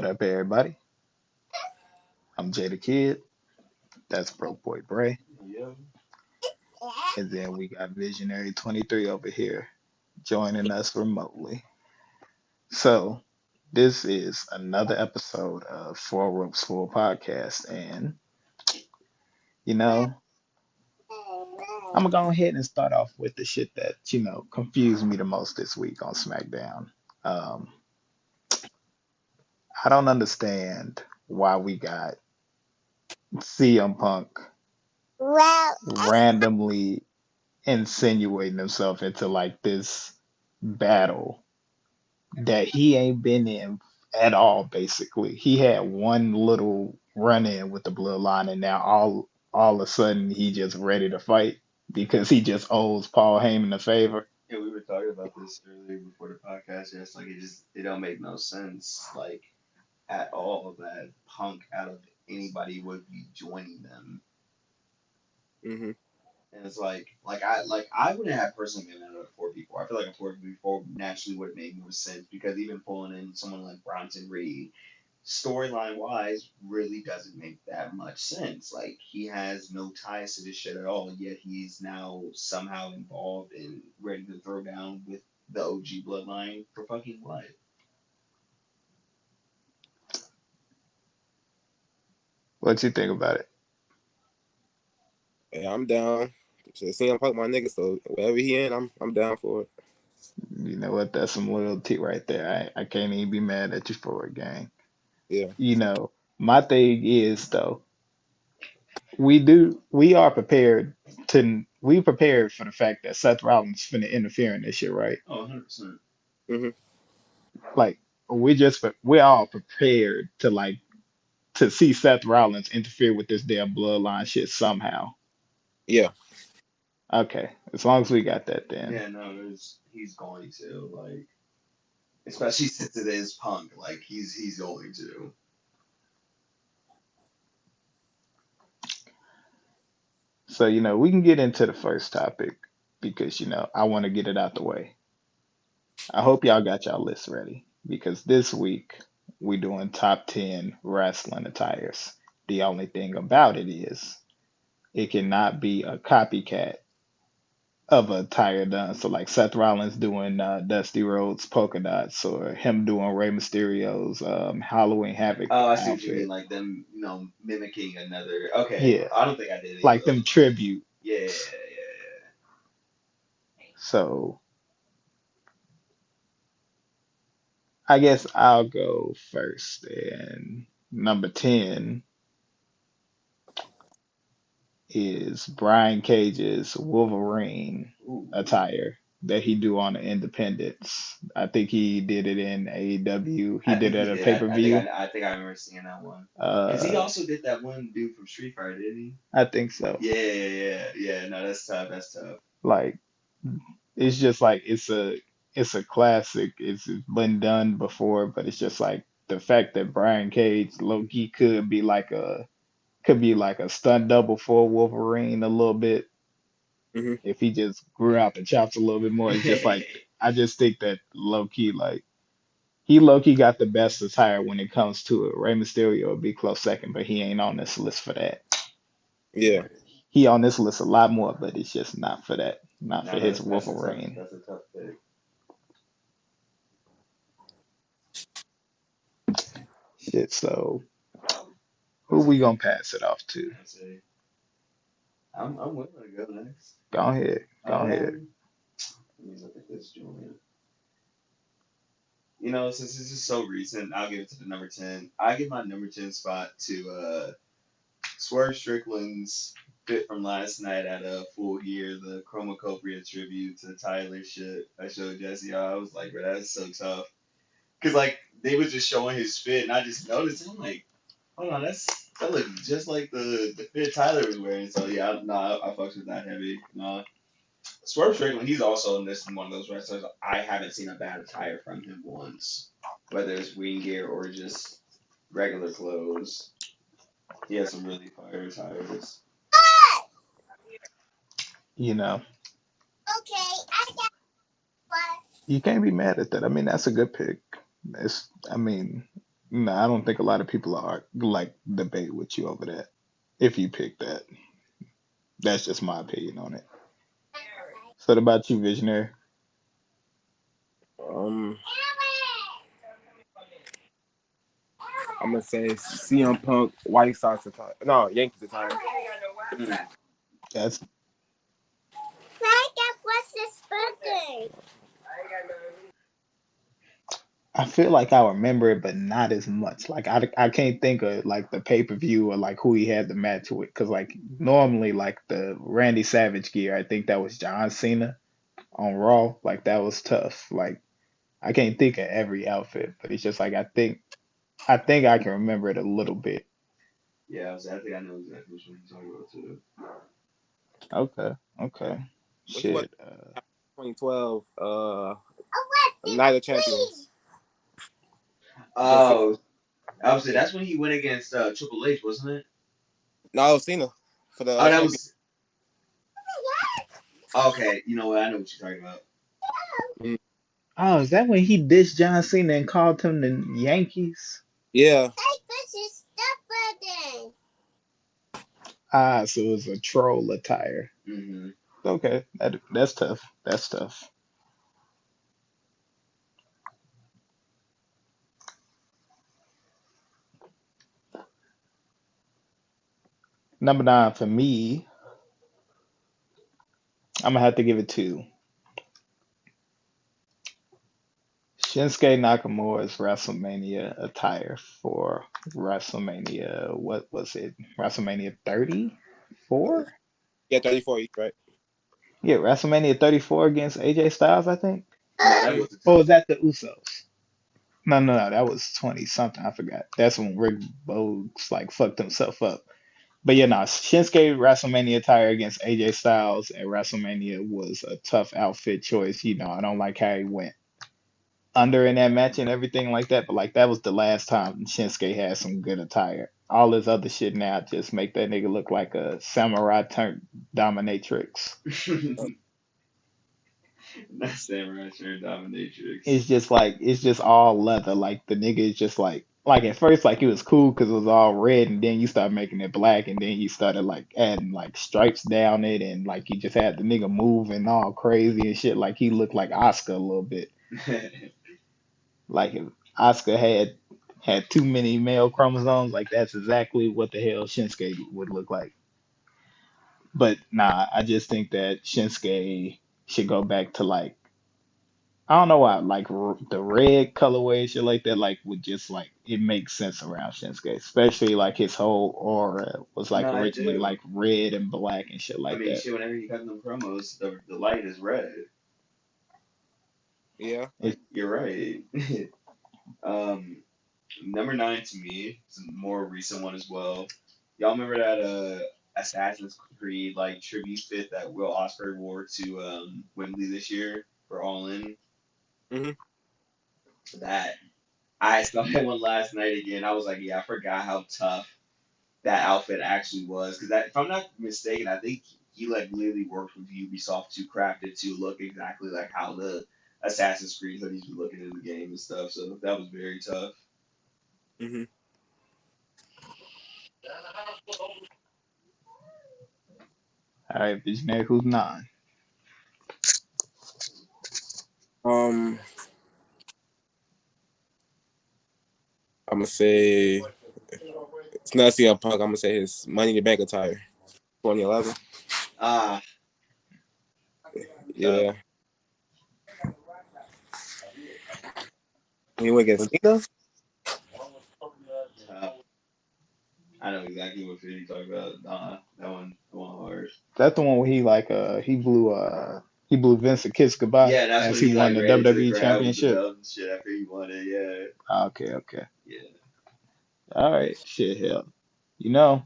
What up, everybody? I'm Jay the Kid. That's Broke Boy Bray. Yeah. And then we got Visionary 23 over here joining us remotely. So, this is another episode of Four Ropes Full Podcast. And, you know, I'm going to go ahead and start off with the shit that, confused me the most this week on SmackDown. Um, I don't understand why we got CM Punk randomly insinuating himself into like this battle that he ain't been in at all, basically. He had one little run in with the bloodline and now all of a sudden he just ready to fight because he just owes Paul Heyman a favor. Yeah, we were talking about this earlier before the podcast. Yeah, it's like it don't make no sense, like at all, that Punk out of anybody would be joining them. Hmm. And it's like I wouldn't have personally been out of four people. I feel like a four people naturally would have made more sense because even pulling in someone like Bronson Reed, storyline wise, really doesn't make that much sense. Like he has no ties to this shit at all, yet he's now somehow involved and ready to throw down with the OG bloodline for fucking what? What you think about it? Yeah, I'm down. So CM Punk my nigga, so wherever he in, I'm down for it. You know what? That's some loyalty right there. I can't even be mad at you for it, gang. Yeah. My thing is though, we are prepared we prepared for the fact that Seth Rollins finna interfere in this shit, right? Oh, 100%. Hmm. Like we're all prepared to see Seth Rollins interfere with this damn bloodline shit somehow. Yeah. Okay, as long as we got that then. Yeah, no, he's going to, like, especially since it is Punk, like he's going to. So, we can get into the first topic because, I want to get it out the way. I hope y'all got y'all list ready because this week we doing top 10 wrestling attires. The only thing about it is it cannot be a copycat of a attire done. So like Seth Rollins doing Dusty Rhodes polka dots or him doing Rey Mysterio's Halloween Havoc Oh, I see what you mean, outfit. like them, mimicking another. Okay, Yeah, I don't think I did any of like those them ones. tribute. Yeah, yeah, yeah. So I guess I'll go first. And number 10 is Brian Cage's Wolverine Ooh. attire that he do on the Independence. I think he did it in AEW. He I did think it he at a did. I pay-per-view. I think I remember seeing that one. Cause he Uh, also did that one dude from Street Fighter, didn't he? I think so. Yeah, yeah, yeah, yeah. No, that's tough. That's tough. Like it's just like it's a classic. It's been done before, but it's just like the fact that Brian Cage low key could be like a stunt double for Wolverine a little bit Hmm. if he just grew out the chops a little bit more. It's just like I just think that low key like he low key got the best attire when it comes to it. Rey Mysterio would be close second, but he ain't on this list for that. Yeah. He on this list a lot more, but it's just not for that. Not for No, his that's a tough Wolverine. pick. Shit, so who we gonna pass it off to? I say I'm willing to go next. Go ahead. Go ahead. Um, let me look at this joint. Since this is so recent, I'll give it to the number 10. I give my number 10 spot to Swerve Strickland's fit from last night at a Full Gear, the Chromacopia tribute to Tyler shit. I showed Jesse. I was like, bro, that's so tough. Cause like they was just showing his fit, and I just noticed. I'm like, hold on, that looks just like the fit Tyler was wearing. So yeah, I fucks with that heavy. No, Swerve Strickland, he's also in this one of those wrestlers. I haven't seen a bad attire from him once, whether it's wing gear or just regular clothes. He has some really fire attires. You know, you can't be mad at that. I mean, that's a good pick. I mean, No, I don't think a lot of people are like debate with you over that. If you pick that, that's just my opinion on it. So, what about you, Visionary? Um, I'm gonna say CM Punk White Sox attire. No, Yankees attire. Mm. That's. I feel like I remember it, but not as much. Like I can't think of like the pay-per-view or like who he had the match with, because like normally like the Randy Savage gear, I think that was John Cena on Raw. Like that was tough. Like I can't think of every outfit, but it's just like I think I can remember it a little bit. Yeah, I think I know exactly which one you're talking about too. Okay, okay. When he was Shit. 2012, Night of Champions against Cena. Oh, I was saying that's when he went against Triple H, wasn't it? No, it was Cena for the Oh, that champion. was okay. You know what? I know what you're talking about. Mm. Oh, is that when he dished John Cena and called him the Yankees? Yeah, Ah, so it was a troll attire. Hmm. Okay, that's tough. That's tough. Number nine for me, I'm gonna have to give it to Shinsuke Nakamura's WrestleMania attire for WrestleMania. What was it? WrestleMania 34? yeah, 34. Right. Yeah, WrestleMania 34 against AJ Styles, I think. No, that Mm. was the Or top. was that the Usos? No, no, no, that was 20 something. I forgot. That's when Rick Boogs like fucked himself up. But yeah, no, Shinsuke WrestleMania attire against AJ Styles at WrestleMania was a tough outfit choice. I don't like how he went under in that match and everything like that, but like that was the last time Shinsuke had some good attire. All this other shit now just make that nigga look like a samurai turned dominatrix. Not Samurai Turn Dominatrix. It's just all leather. Like the nigga is just like at first like it was cool because it was all red, and then you start making it black, and then you started like adding like stripes down it, and like you just had the nigga moving all crazy and shit. Like he looked like Oscar a little bit. Like if Oscar had too many male chromosomes, like that's exactly what the hell Shinsuke would look like. But nah, I just think that Shinsuke should go back to like I don't know why, like the red colorway and shit like that, like would just like it makes sense around Shinsuke, especially like his whole aura was like No, I originally do. like red and black and shit I like mean, that. shit. Whenever you cut them promos, the light is red. Yeah. Like you're right. um, Number nine to me is a more recent one as well. Y'all remember that Assassin's Creed like tribute fit that Will Ospreay wore to Wembley this year for All In? Hmm. That I saw that one last night again. I was like, yeah, I forgot how tough that outfit actually was. Because if I'm not mistaken, I think he like literally worked with Ubisoft to craft it to look exactly like how the Assassin's Creed hoodies be looking in the game and stuff. So that was very tough. Hmm. All right, Visionary, who's nine? Um, I'm gonna say it's not CM Punk. I'm gonna say his Money in the Bank attire, 2011. Ah, tough, Yeah, he went against Was Cena. tough. I know exactly what fit you talk about. Nah, that one hard. that the one where he blew Vince a kiss goodbye Yeah, that's as when he he won like the ran into the WWE crowd with the Championship? belt and shit after he won it. Yeah, Ah, okay, okay. yeah. All right, shit, hell. You know,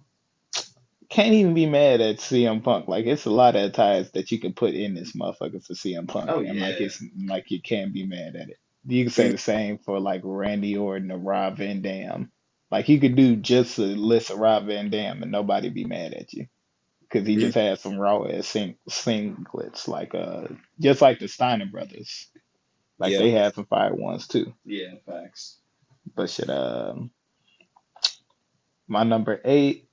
can't even be mad at CM Punk. Like it's a lot of attires that you can put in this motherfucker for CM Punk, Oh and like yeah. it's like you can't be mad at it. You can say Mm, the same for like Randy Orton or Rob Van Dam. Like you could do just a list of Rob Van Dam and nobody be mad at you because he mm, just had some raw ass singlets, like just like the Steiner brothers. Like yeah. they had some fire ones too. Yeah, facts. But shit, my number eight,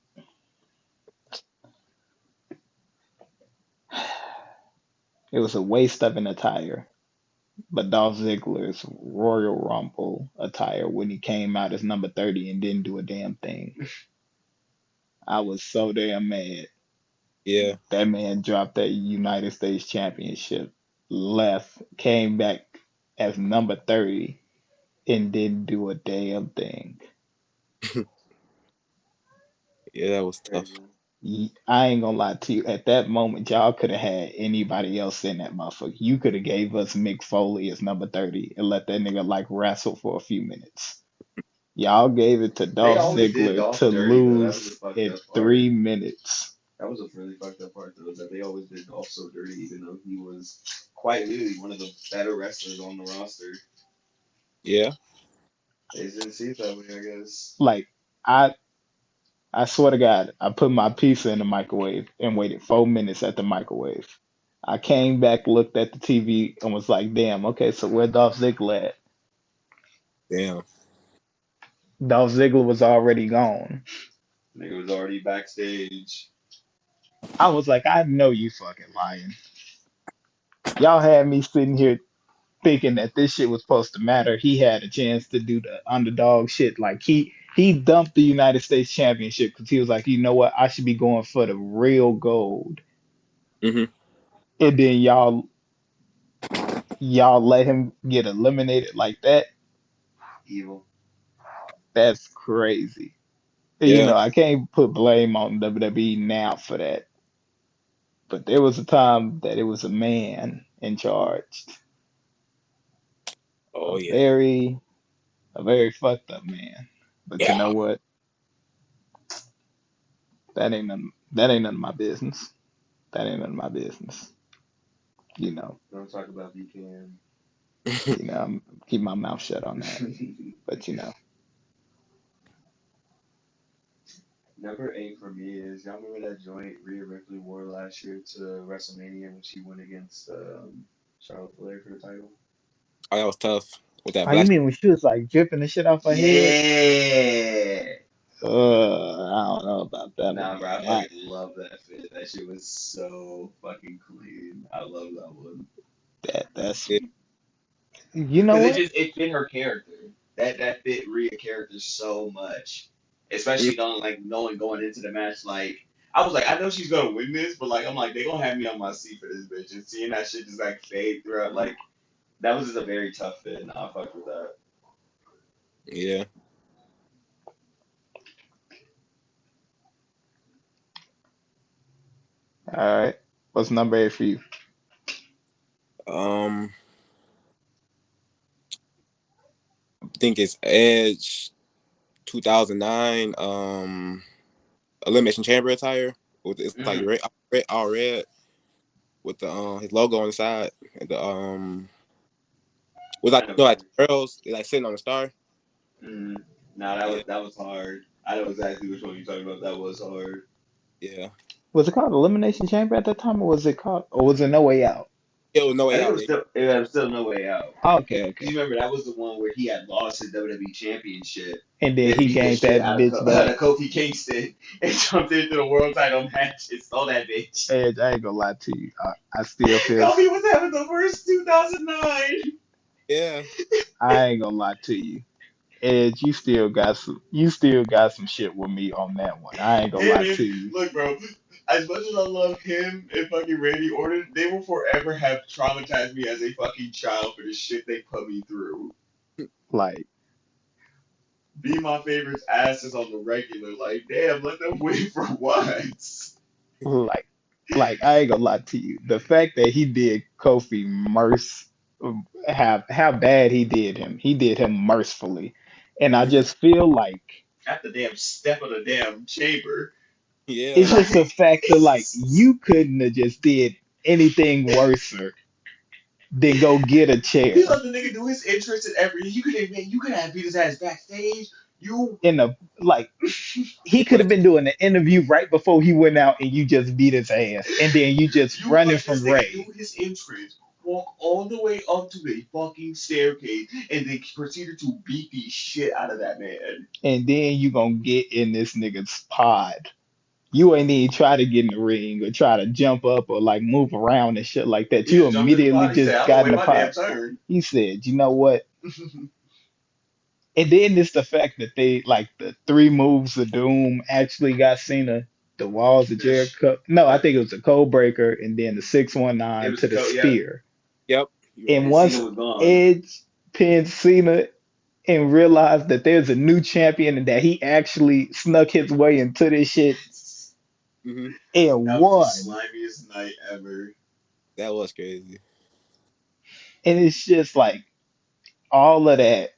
it was a waste of an attire. But Dolph Ziggler's Royal Rumble attire when he came out as number 30 and didn't do a damn thing. I was so damn mad. Yeah. That man dropped that United States Championship, left, came back as number 30 and didn't do a damn thing. Yeah, that was tough. Crazy. I ain't gonna lie to you. At that moment, y'all could have had anybody else in that motherfucker. You could have gave us Mick Foley as number 30 and let that nigga like wrestle for a few minutes. Y'all gave it to They Dolph always did Ziggler Dolph to dirty though. That was a lose fucked in up part. 3 minutes. That was a really fucked up part though, is that they always did Dolph so dirty, even though he was quite literally one of the better wrestlers on the roster. Yeah. They just didn't see it that way, I guess. Like I I swear to God, I put my pizza in the microwave and waited 4 minutes at the microwave. I came back, looked at the TV, and was like, damn, okay, so where Dolph Ziggler at? Damn. Dolph Ziggler was already gone. Nigga was already backstage. I was like, I know you fucking lying. Y'all had me sitting here thinking that this shit was supposed to matter. He had a chance to do the underdog shit. Like he dumped the United States Championship because he was like, you know what, I should be going for the real gold. Hmm. And then y'all let him get eliminated like that. Evil. That's crazy. You Yeah. know, I can't put blame on WWE now for that, but there was a time that it was a man in charge, a Oh yeah. very, a very fucked up man. But you Yeah. know what? That ain't none of my business. That ain't none of my business. You know, Don't talk about BKM. I'm keep my mouth shut on that. But Number 8 for me is y'all remember that joint Rhea Ripley wore last year to WrestleMania when she went against Charlotte Flair for the title? Oh, that was tough with that oh, you black. mean when she was like dripping the shit off her head? Yeah. I don't know about that Nah, one, bro, I man. fucking love that fit. That shit was so fucking clean. I love that one. That's Yeah. you know Because what? it fit her character. That fit Rhea character so much. Mm. Especially knowing going into the match I was like, I know she's gonna win this, but I'm like, they gonna have me on my seat for this bitch, and seeing that shit just fade throughout, that was just a very tough fit. Nah, I fuck with that. Yeah. All right. What's number 8 for you? Um, I think it's Edge 2009. Elimination Chamber attire with it's like Mm-hmm. all red with the his logo on the side. And the was I like know you know, what like you girls they like sitting on the star. mean. Nah, Yeah. that was hard. I know exactly which one you're talking about. That was hard. Yeah. Was it called Elimination Chamber at that time, or was it called, or was it No Way Out? It was no I way think out there. it was still no way out. Okay, Because okay. you remember that was the one where he had lost his WWE championship, And then then he beat the gained shit that out of bitch out back. of Kofi Kingston and jumped into the world title match and stole that bitch. Edge, I ain't gonna lie to you. I still feel, Kofi was having the worst 2009. Yeah. I ain't gonna lie to you. Edge, you still got some shit with me on that one. I ain't gonna Him lie and to you. look, bro. As much as I love him and fucking Randy Orton, they will forever have traumatized me as a fucking child for the shit they put me through. Like, Be my favorite's asses on the regular. Like, damn, let them win for once. like, I ain't gonna lie to you. The fact that he did Kofi how bad he did him mercifully, and I Hmm. just feel like At the damn step of the damn chamber. Yeah. it's just a Like, fact that like it's, you couldn't have just did anything worse than go get a he chair let the nigga do his entrance and everything. You could have beat his ass backstage. You in a like he He could put have it. been doing the interview right before he went out and you just beat his ass and then you just you running let this from nigga do Ray. his entrance walk all the way up to the fucking staircase, and they proceeded to beat the shit out of that man. And then you gonna get in this nigga's pod. You ain't even try to get in the ring or try to jump up or like move around and shit like that. He You just jumped in the immediately pot. He said, just "I'm gonna got in wait the my damn pod. turn." He said, you know what? And then it's the fact that they like the three moves of doom actually got Cena, the walls of Fish. Jericho. No, I think it was the code breaker and then the It 619 was to a the coat. Yep. spear. Yep. You're And right. And once Cena was gone. Edge pinned Cena and realized that there's a new champion and that he actually snuck his way into this shit Hmm. and That was the won. slimiest night ever. That was crazy. And it's just like all of that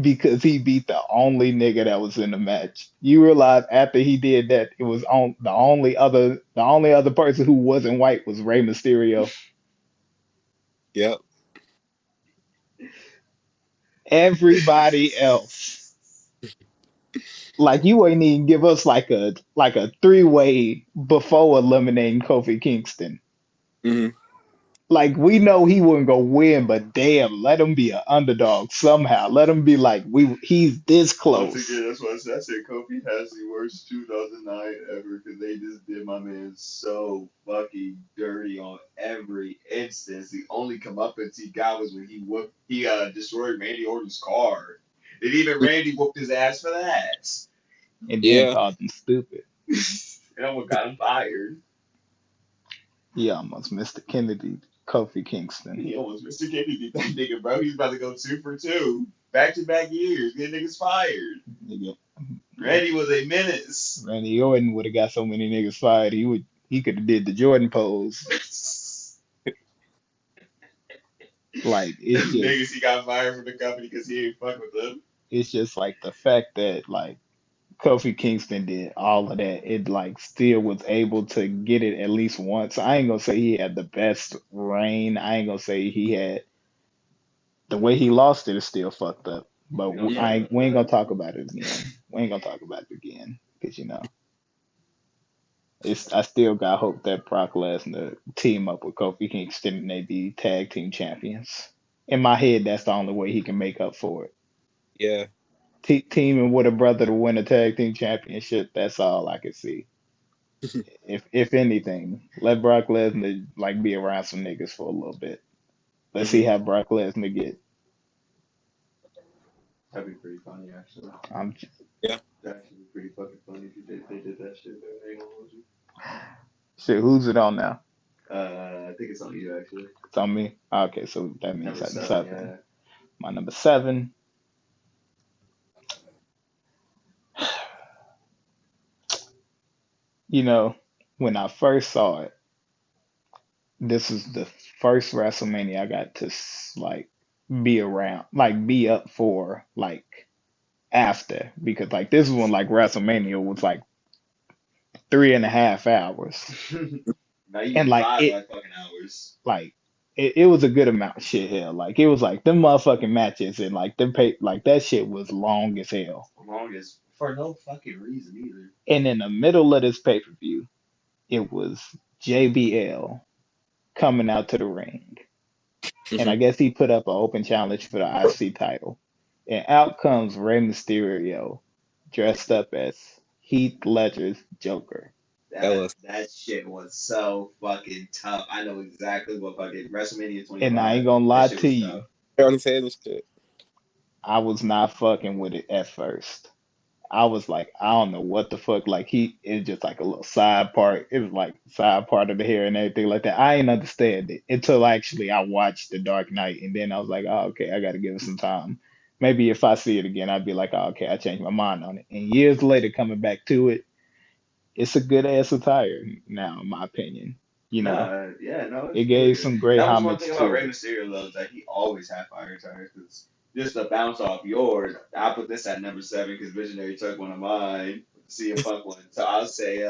because he beat the only nigga that was in the match. You realize after he did that, it was on the only other person who wasn't white was Rey Mysterio. Yep. Everybody else, like you ain't even give us like a three-way before eliminating Kofi Kingston. Hmm. Like we know he wasn't gonna win, but damn, let him be an underdog somehow. Let him be like he's this Once close. again, that's why I said Kofi has the worst 2009 ever because they just did my man so fucking dirty on every instance. The only comeuppance he got was when he destroyed Randy Orton's car. And even Randy whooped his ass for that. And then Yeah. called him stupid. And almost got him fired. He almost missed the Kennedy, Kofi Kingston. He almost Mr. Kennedy, that nigga, bro. He's about to go 2 for 2. Back to back years. Get niggas fired. Nigga, Randy was a menace. Randy Orton would have got so many niggas fired. He could have did the Jordan pose. Like Niggas he got fired from the company because he ain't fuck with them. it's just like the fact that like Kofi Kingston did all of that. It like still was able to get it at least once. I ain't gonna say he had the best reign. I ain't gonna say he had the way he lost it is still fucked up. But We don't talk about we ain't that. gonna talk about it again. We ain't gonna talk about it again because I still got hope that Brock Lesnar team up with Kofi Kingston and they be tag team champions. In my head, that's the only way he can make up for it. Yeah. Teaming with a brother to win a tag team championship, that's all I can see. If anything, let Brock Lesnar like be around some niggas for a little bit. Let's see Hmm. how Brock Lesnar get. That'd be pretty funny, actually. I'm Yeah. That'd actually be pretty fucking funny if they did that shit. Though. They ain't gonna hold you. shit. Who's it on now? I think it's on you, actually. It's on me. Okay, so that means Number I seven, decided. yeah. My number 7. You know, when I first saw it, this is the first WrestleMania I got to like be around, like be up for, like after, because like this is when like WrestleMania was like 3.5 hours, Now you and get like five it, like fucking hours. like it was a good amount of shit hell. Like it was like them motherfucking matches and like them pay like that shit was long as hell. Longest for no fucking reason either. And in the middle of this pay-per-view, it was JBL coming out to the ring. And Hmm. I guess he put up an open challenge for the IC title. And out comes Rey Mysterio dressed up as Heath Ledger's Joker. That That was. that shit was so fucking tough. I know exactly what fucking WrestleMania And I ain't 25. gonna That lie shit to was you, tough. On his head and shit. I was not fucking with it at first. I was like, I don't know what the fuck. Like it's just like a little side part. It was like side part of the hair and everything like that. I ain't understand it until actually I watched The Dark Knight, and then I was like, oh, okay, I got to give it some time. Maybe if I see it again, I'd be like, oh, okay, I changed my mind on it. And years later, coming back to it, it's a good ass attire now, in my opinion. You know, No, yeah, no, it it's gave good. some great That was one homage thing about to Rey it. Mysterio though, is that he always had fire tires. Cause just to bounce off yours, I put this at number seven because Visionary took one of mine, the CM Punk one. So I'll say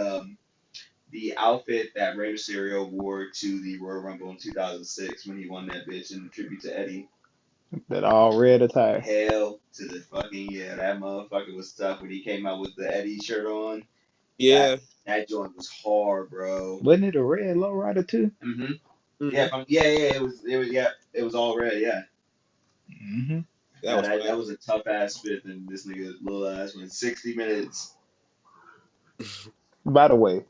the outfit that Rey Mysterio wore to the Royal Rumble in 2006 when he won that bitch in tribute to Eddie. That all red attire. Hell to the fucking yeah, that motherfucker was tough when he came out with the Eddie shirt on. That Yeah. that joint was hard, bro. Wasn't it a red lowrider too? Mm-hmm. Yeah, Mm-hmm. yeah, it was all red. Yeah, Hmm. That was that fire. was a tough ass spit, and this nigga little ass went 60 minutes. By the way,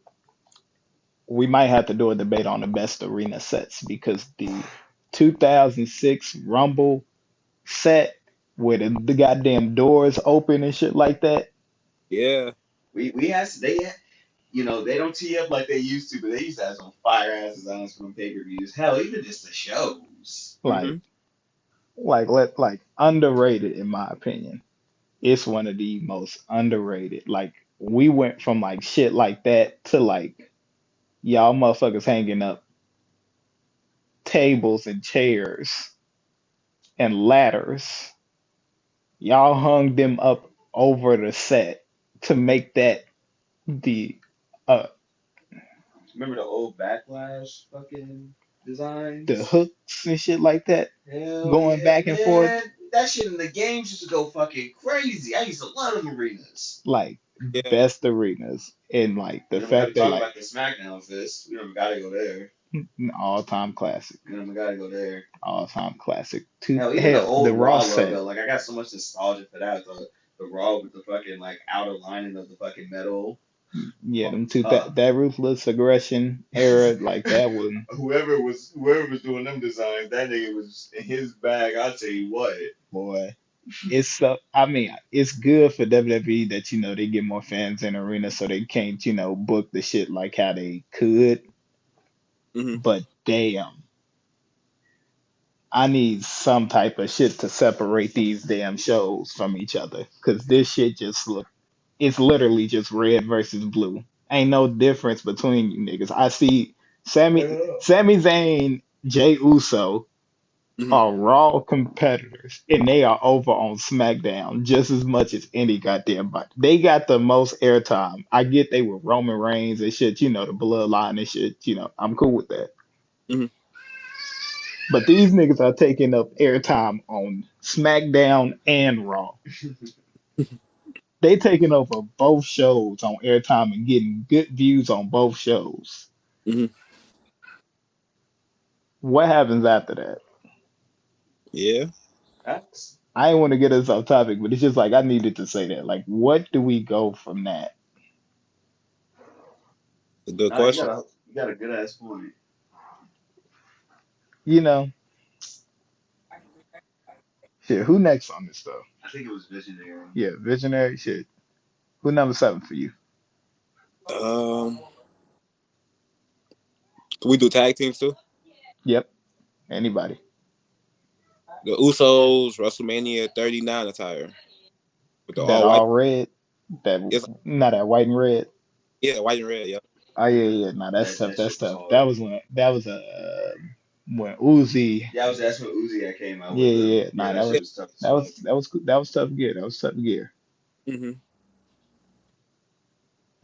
we might have to do a debate on the best arena sets because the 2006 Rumble set where the goddamn doors open and shit like that, Yeah. We had they had, you know, they don't tee up like they used to, but they used to have some fire ass designs from pay per views. Hell, even just the shows. like Mm-hmm. underrated in my opinion. It's one of the most underrated. Like we went from like shit like that to like y'all motherfuckers hanging up tables and chairs and ladders. Y'all hung them up over the set to make that the uh Remember the old backlash fucking the designs? hooks and shit like that Hell going yeah, back and forth man. That shit in the games used to go fucking crazy. I used to love them arenas. like Yeah. best arenas and like the We don't got to fact that talk like about the SmackDown fist. We don't got to go there. all time classic, We don't got to go there. all time classic. To Hell, even the hell, the old Raw Raw set, logo. Like I got so much nostalgia for that. The Raw with the fucking like outer lining of the fucking metal. yeah, them two Uh, that ruthless aggression era, like that one, whoever was doing them designs, that nigga was in his bag. I'll tell you what. boy. It's so I mean, it's good for WWE that they get more fans in the arena so they can't book the shit like how they could. Mm-hmm. But damn, I need some type of shit to separate these damn shows from each other because this shit just look it's literally just red versus blue. Ain't no difference between you niggas. I see Sami Zayn, Jay Uso Mm-hmm. are Raw competitors, and they are over on SmackDown just as much as any goddamn body. They got the most airtime. I get they were Roman Reigns and shit, the bloodline and shit. I'm cool with that. Mm-hmm. But these niggas are taking up airtime on SmackDown and Raw. They taking over both shows on airtime and getting good views on both shows. Mm-hmm. What happens after that? Yeah. That's I didn't want to get us off topic, but it's just like I needed to say that. Like, what do we go from that? A good nah. question. You got a good ass point. You know, shit. Who next on this stuff? I think it was visionary. Yeah, visionary shit. Who number 7 for you? Um, can we do tag teams too? Yep, anybody. The Usos WrestleMania 39 attire with the That all white. all red. That It's not that white and red. yeah, white and red. Yep. Oh yeah, yeah. No, that's tough. That That's shit was tough. That hard. was when Uzi. Yeah, that's when Uzi had came out Yeah, with yeah, them. yeah. Yeah, Nah, that shit was tough as fuck. that was tough gear. That was tough gear. Mm-hmm.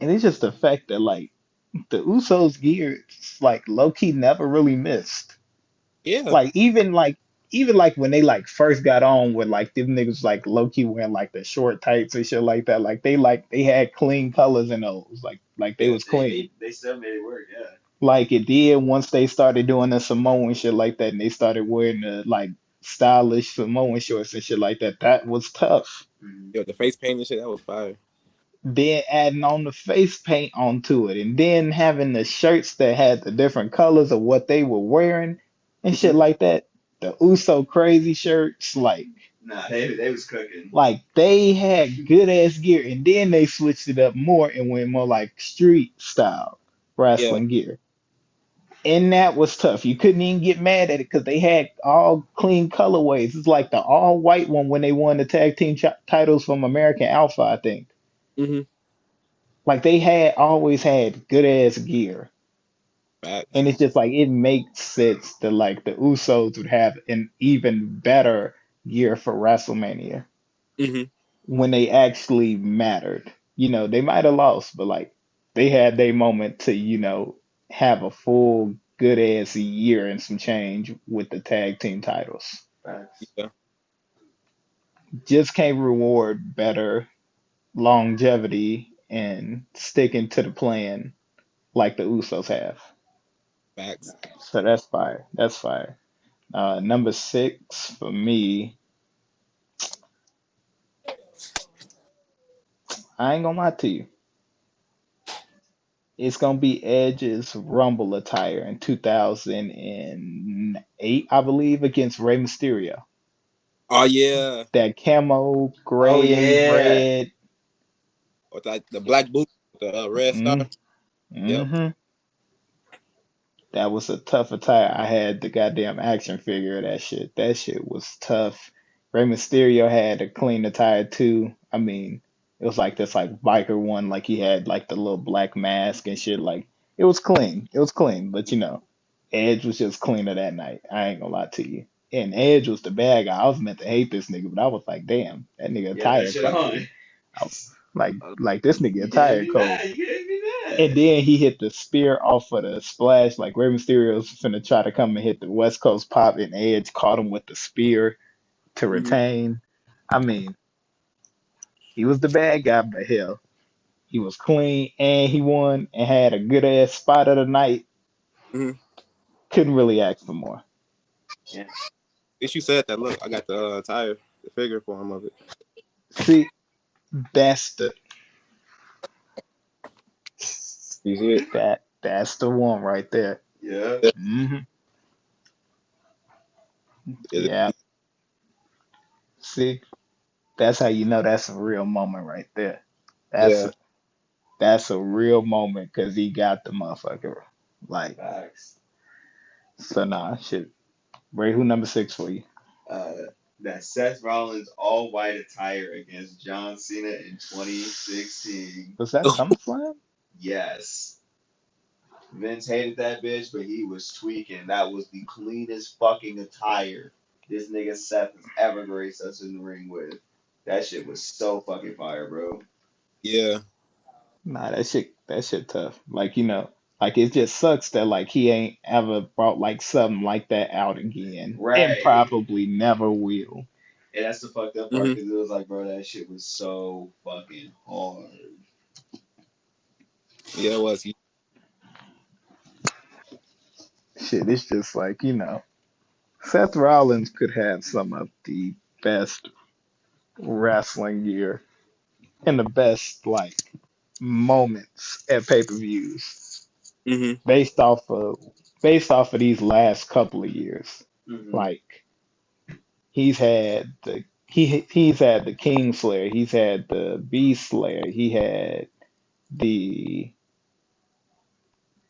And it's just the fact that like the Usos gear, like low key never really missed. Yeah. Like even like when they like first got on with like them niggas like low key wearing like the short tights and shit like that. Like they had clean colors in those. Like they Yeah. was clean. They still made it work. Yeah. Like it did once they started doing the Samoan shit like that and they started wearing the like stylish Samoan shorts and shit like that. That was tough. Hmm. Yo, the face paint and shit, that was fire. Then adding on the face paint onto it, and then having the shirts that had the different colors of what they were wearing and shit Mm-hmm. like that. The Uso crazy shirts, Nah, they was cooking. like they had good ass gear, and then they switched it up more and went more like street style Yeah. wrestling gear. And that was tough. You couldn't even get mad at it because they had all clean colorways. It's like the all white one when they won the tag team titles from American Alpha, I think. Mm-hmm. Like they had always had good ass gear. Facts. And it's just like it makes sense that like the Usos would have an even better gear for WrestleMania Mm-hmm. when they actually mattered. They might have lost, but like they had their moment to, have a full good ass year and some change with the tag team titles. Facts. Yeah. Just can't reward better longevity and sticking to the plan like the Usos have. Facts. So that's fire. That's fire. Number six for me, I ain't gonna lie to you. It's gonna be Edge's Rumble attire in 2008, I believe, against Rey Mysterio. Oh yeah, That camo, Oh gray and yeah. red. with like the black boot, with the red star. Mm, Yep. hmm That was a tough attire. I had the goddamn action figure of that shit. That shit was tough. Rey Mysterio had a clean attire too. I mean, it was like this like biker one, like he had like the little black mask and shit. Like it was clean. It was clean, but Edge was just cleaner that night. I ain't gonna lie to you. And Edge was the bad guy. I was meant to hate this nigga, but I was like, damn, that nigga Yeah, that attire shit on. cold. I was like this nigga You can't attire be cold. mad. You can't be And mad. then he hit the spear off of the splash. Like Rey Mysterio's finna try to come and hit the West Coast pop, and Edge caught him with the spear to Hmm. retain. I mean, he was the bad guy, but hell, he was clean and he won and had a good ass spot of the night. Hmm. Couldn't really ask for more. Yeah. Since you said that, look, I got the tire, the figure form of it. See, that's the You see it? that's the one right there. Yeah. Hmm Yeah. Yeah. See, that's how you know that's a real moment right there. That's Yeah. a, that's a real moment because he got the motherfucker. Like, Facts. so nah, shit. Ray, who number six for you? Uh, that Seth Rollins all white attire against John Cena in 2016. Was that SummerSlam? Yes. Vince hated that bitch, but he was tweaking. That was the cleanest fucking attire this nigga Seth has ever graced us in the ring with. That shit was so fucking fire, bro. Yeah. Nah, that shit tough. Like, like it just sucks that like he ain't ever brought like something like that out again. And Right. probably never will. And that's the fucked up part Hmm. because it was like, bro, that shit was so fucking hard. Yeah, it was. Shit, it's just like, Seth Rollins could have some of the best wrestling gear and the best like moments at pay-per-views Hmm. based off of based off of these last couple of years. Hmm. Like he's had the King Slayer, he's had the Beast Slayer, he had the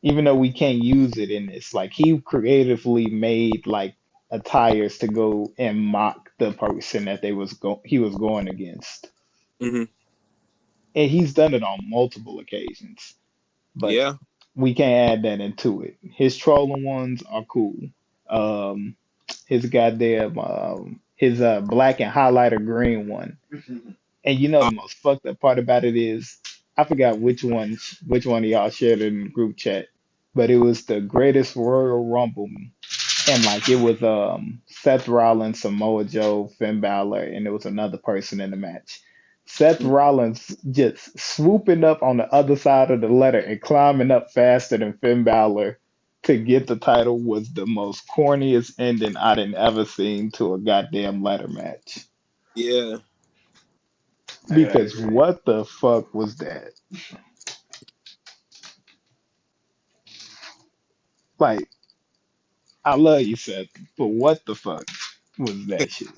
even though we can't use it in this, like he creatively made like attires to go and mock the person that he was going against. Hmm. And he's done it on multiple occasions. But Yeah. we can't add that into it. His trolling ones are cool. Um, his goddamn his black and highlighter green one. And Oh, the most fucked up part about it is I forgot which one of y'all shared it in the group chat, but it was the greatest Royal Rumble, and like it was Seth Rollins, Samoa Joe, Finn Balor, and there was another person in the match. Seth mm, Rollins just swooping up on the other side of the ladder and climbing up faster than Finn Balor to get the title was the most corniest ending I done ever seen to a goddamn ladder match. yeah. I gotta Because agree. what the fuck was that? Like, I love you, Seth, but what the fuck was that shit?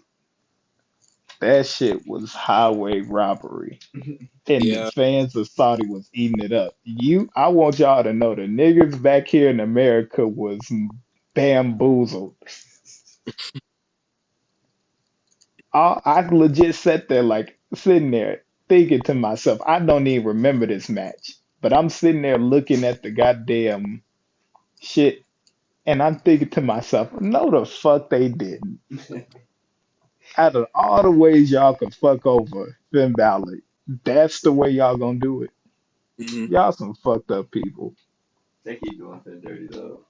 That shit was highway robbery. And the Yeah. fans of Saudi was eating it up. I want y'all to know the niggas back here in America was bamboozled. I legit sat there like sitting there thinking to myself, I don't even remember this match, but I'm sitting there looking at the goddamn shit, and I'm thinking to myself, no, the fuck they didn't. Out of all the ways y'all could fuck over Finn Balor, that's the way y'all gonna do it. Hmm. Y'all some fucked up people. They keep doing Finn dirty though.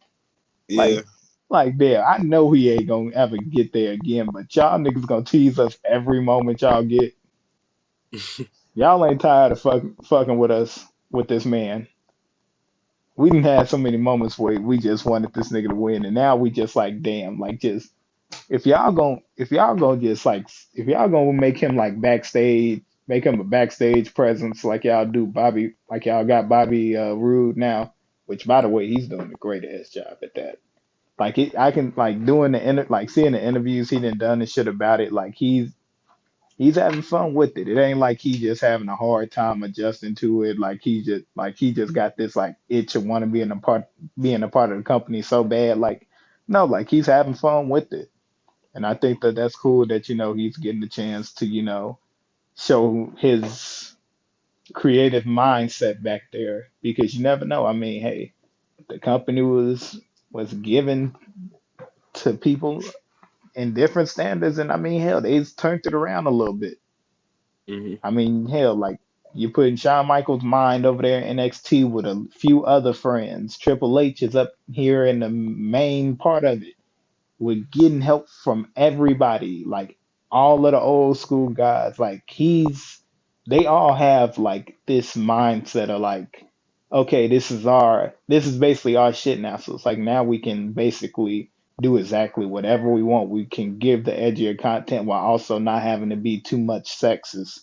Yeah. Like, there, I know he ain't gonna ever get there again, but y'all niggas gonna tease us every moment y'all get. Y'all ain't tired of fucking with us with this man. we didn't have so many moments where we just wanted this nigga to win, and now we just like, damn, like just if y'all gonna just like if y'all gonna make him like backstage, make him a backstage presence like y'all do Bobby, like y'all got Bobby Roode now, which by the way he's doing a great ass job at that. Like I can like doing like seeing the interviews he done and shit about it. Like he's having fun with it. It ain't like he just having a hard time adjusting to it. Like he just got this like itch of want to being a part of the company so bad. Like no, like he's having fun with it. And I think that that's cool that he's getting the chance to show his creative mindset back there because you never know. I mean, hey, the company was given to people in different standards, and I mean, hell, they turned it around a little bit. Hmm. I mean, hell, like you putting Shawn Michaels' mind over there in NXT with a few other friends. Triple H is up here in the main part of it. With getting help from everybody, like all of the old school guys. Like they all have like this mindset of like, okay, this is basically our shit now. So it's like now we can basically do exactly whatever we want. We can give the edgier content while also not having to be too much sexist.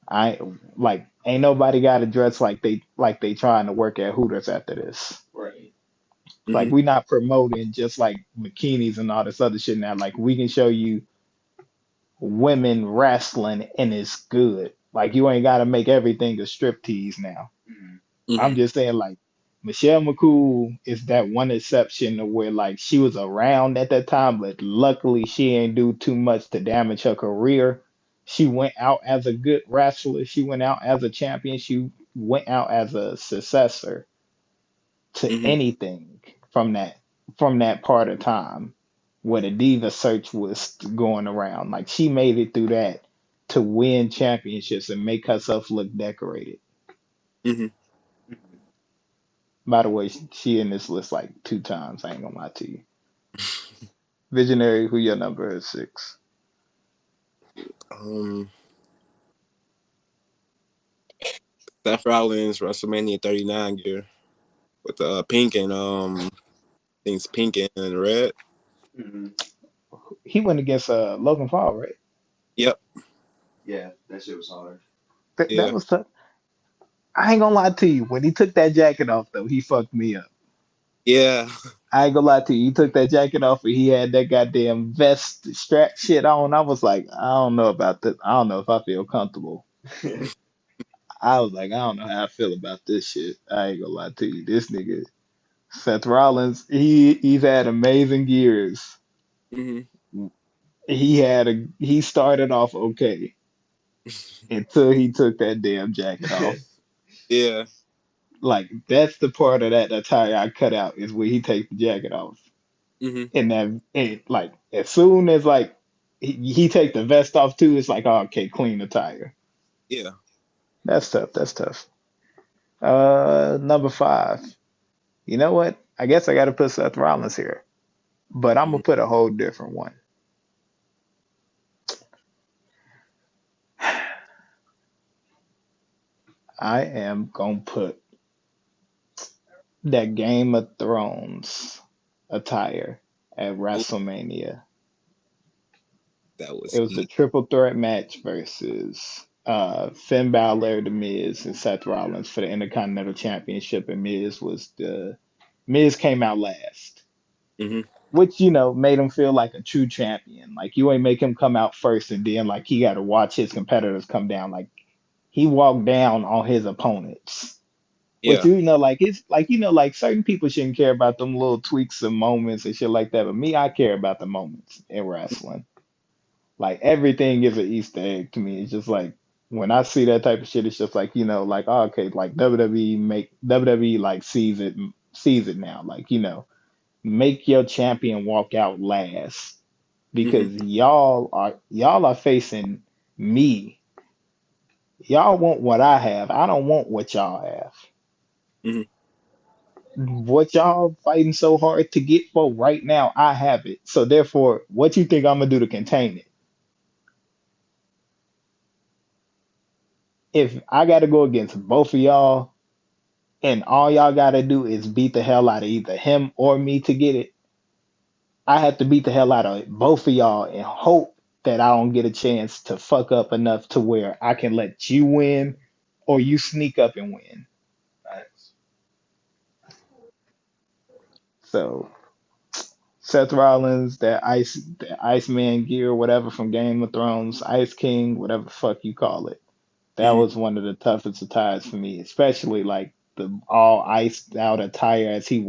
I like ain't nobody got to dress like they trying to work at Hooters after this. Right. Like Hmm. we not promoting just like bikinis and all this other shit now. Like we can show you women wrestling and it's good. Like you ain't gotta make everything a striptease now. Mm-hmm. I'm Hmm. just saying like Michelle McCool is that one exception of where like she was around at that time, but luckily she ain't do too much to damage her career. She went out as a good wrestler. She went out as a champion. She went out as a successor to Hmm. anything from that part of time where the diva search was going around. Like she made it through that to win championships and make herself look decorated. Hmm. Mm-hmm. By the way, she in this list like 2 times. I ain't gonna lie to you. Visionary, who your number is 6? Um, Seth Rollins WrestleMania 39 gear with the pink and things pink and red. Mm-hmm. He went against Logan Paul, right? Yep. Yeah, that shit was hard. That Yeah. was tough. I ain't gonna lie to you. When he took that jacket off, though, he fucked me up. Yeah. I ain't gonna lie to you. He took that jacket off and he had that goddamn vest strap shit on. I was like, I don't know about this. I don't know if I feel comfortable. I was like, I don't know how I feel about this shit. I ain't gonna lie to you. This nigga, Seth Rollins, he's had amazing years. Hmm. He started off okay until he took that damn jacket off. Yeah. Like that's the part of that attire I cut out is where he takes the jacket off. Hmm. And that like as soon as like he take the vest off too, it's like oh, okay, clean attire. Yeah. That's tough. That's tough. Number 5. You know what? I guess I got to put Seth Rollins here, but I'm Hmm. gonna put a whole different one. I am gonna put that Game of Thrones attire at Ooh, WrestleMania. that It was was the triple threat match versus Finn Balor, The Miz, and Seth Rollins for the Intercontinental Championship, and Miz came out last, hmm. which made him feel like a true champion. Like you ain't make him come out first, and then like he got to watch his competitors come down. Like he walked down on his opponents. Which Yeah. like it's like like certain people shouldn't care about them little tweaks and moments and shit like that, but me, I care about the moments in wrestling. Like everything is an Easter egg to me. It's just like when I see that type of shit, it's just like like oh, okay, like WWE like sees it now. Like make your champion walk out last Hmm. because y'all are facing me. Y'all want what I have. I don't want what y'all have. Hmm. What y'all fighting so hard to get for right now, I have it. So therefore, what you think I'm gonna do to contain it? If I got to go against both of y'all, and all y'all gotta do is beat the hell out of either him or me to get it, I have to beat the hell out of both of y'all and hope that I don't get a chance to fuck up enough to where I can let you win or you sneak up and win. Facts. So Seth Rollins, that Iceman gear, whatever from Game of Thrones, Ice King, whatever the fuck you call it. That Hmm. was one of the toughest attires for me, especially like the all iced out attire as he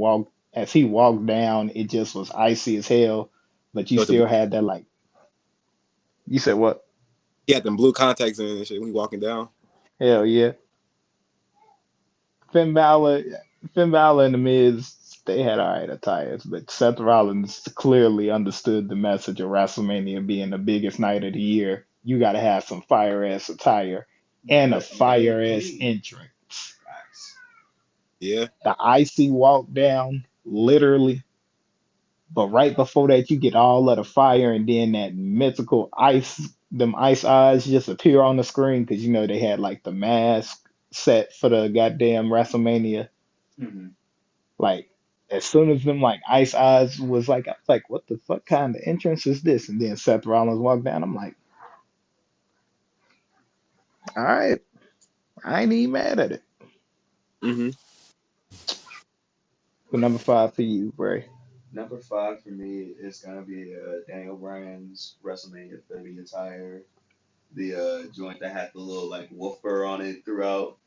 walked down, it just was icy as hell, but you With the still had that like you said what? he had them blue contacts in and shit when he walking down. Hell yeah. Finn Balor Finn Balor and the Miz, they had alright attires, but Seth Rollins clearly understood the message of WrestleMania being the biggest night of the year. You gotta have some fire ass attire and a But made fire ass clean. entrance. Facts. Yeah. The icy walk down, literally. But right before that, you get all of the fire, and then that mythical ice, them ice eyes just appear on the screen because you know they had like the mask set for the goddamn WrestleMania. Mm-hmm. Like as soon as them like ice eyes was like, I was like, what the fuck kind of entrance is this? And then Seth Rollins walked down. I'm like, all right, I ain't even mad at it. Hmm. But number five for you, Bray. Number five for me is gonna be Daniel Bryan's WrestleMania 30 attire. The joint that had the little like wolf fur on it throughout.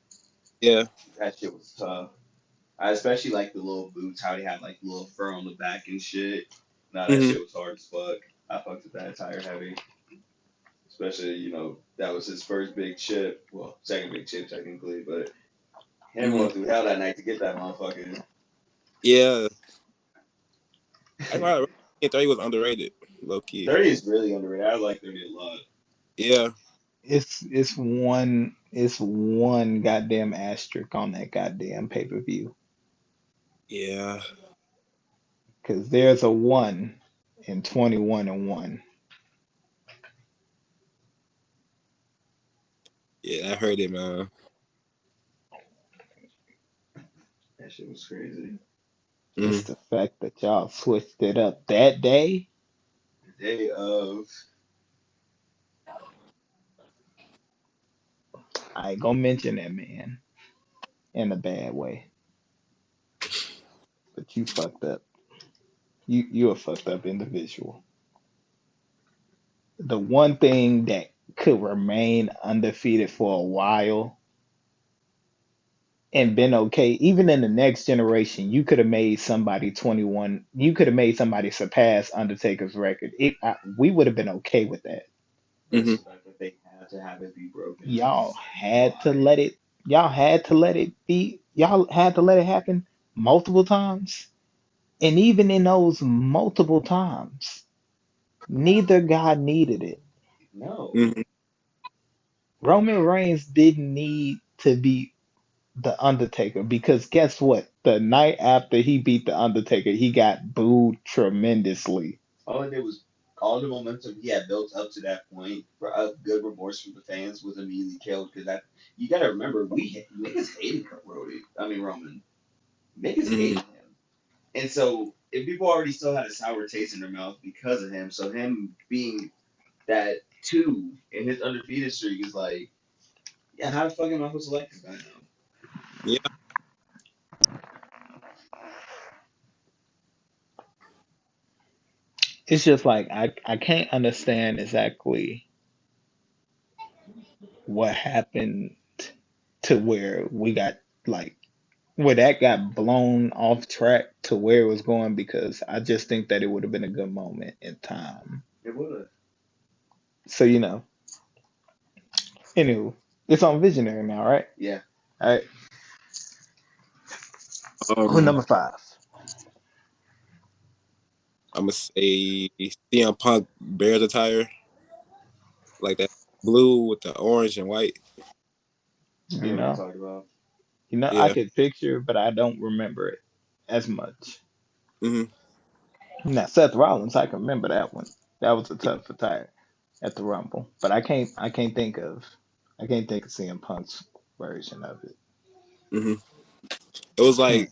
Yeah. That shit was tough. I especially like the little boots, how he had like little fur on the back and shit. Nah, that Hmm. shit was hard as fuck. I fucked with that attire heavy. Especially, that was his first big chip. Well, second big chip technically, but him Hmm. going through hell that night to get that motherfucker. Yeah. I thought 30 was underrated, low key. 30 is really underrated. I like 30 a lot. Yeah. It's one goddamn asterisk on that goddamn pay-per-view Yeah. because there's a one in 21 and one. Yeah, I heard it, man. That shit was crazy. Hmm. Just the fact that y'all switched it up that day, The day of. I ain't gonna mention that man in a bad way, but you fucked up. You a fucked up individual. The one thing that could remain undefeated for a while and been okay, even in the next generation, you could have made somebody 21. You could have made somebody surpass Undertaker's record. We would have been okay with that. But it's Hmm. the fact that they had to have it be broken. Y'all had to Why? let it. Y'all had to let it be. Y'all had to let it happen multiple times. And even in those multiple times, neither guy needed it. No. Hmm. Roman Reigns didn't need to beat The Undertaker because guess what? The night after he beat The Undertaker, he got booed tremendously. All it did was all the momentum he had built up to that point for a good remorse from the fans was immediately killed because that you got to remember we niggas hated Brody. I mean Roman. Niggas Hmm. hated him, and so if people already still had a sour taste in their mouth because of him, so him being that two in his undefeated streak is like, yeah, how the fuck am I supposed to like this guy now? Yeah. It's just like I can't understand exactly what happened to where we got like where that got blown off track to where it was going because I just think that it would have been a good moment in time. It would have. So anywho, it's on Visionary now, right? Yeah. All right. Who Um, number five? I'm gonna say CM Punk Bears attire, like that blue with the orange and white. I You know what you're know, talking about. I Yeah. could picture, but I don't remember it as much. Hmm. Now Seth Rollins, I can remember that one. That was a tough attire at the Rumble, but I can't think of CM Punk's version of it. Hmm. It was Hmm, like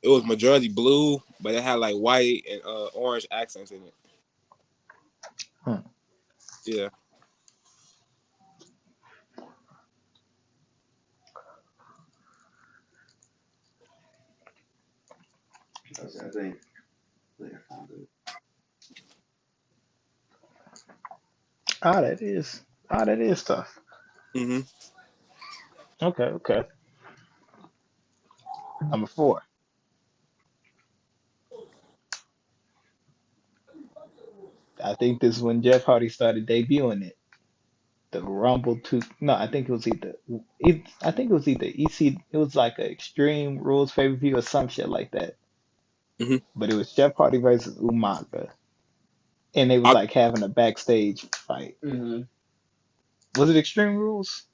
it was majority blue, but it had like white and orange accents in it. hmm. Yeah. I think I found it. Ah, that is. Ah, that is tough. Hmm. Okay, okay. Number four. I think this is when Jeff Hardy started debuting it. The Rumble two. No, I think it was either. I think it was either EC. It was like a Extreme Rules pay per view or some shit like that. Hmm. But it was Jeff Hardy versus Umaga, and they was like having a backstage fight. Mm-hmm. Was it Extreme Rules?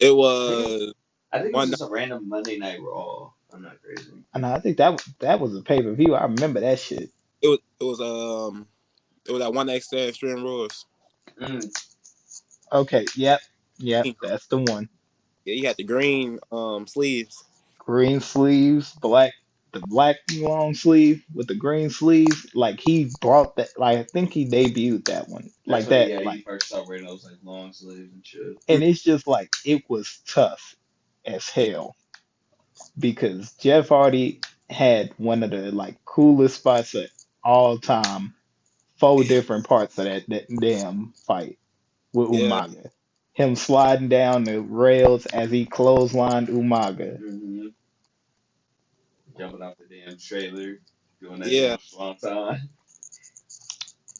It I think it, was I think it was one. just a random Monday Night Raw. I'm not crazy. And I think that was a pay per view. I remember that shit. It was that one next to Extreme Rules. Mm. Okay, yep, yep, that's the one. Yeah, he had the green sleeves. Green sleeves, the black long sleeve with the green sleeves. Like he brought that. Like I think he debuted that one. That's Like when that. yeah, he Like, first started wearing those like long sleeves and shit. and it's just like it was tough as Yeah, hell because Jeff Hardy had one of the like coolest spots of all time. Four different parts of that damn fight with yeah, Umaga. Him sliding down the rails as he clotheslined Umaga. Mm-hmm. Jumping off the damn trailer, doing that yeah, damn swanton.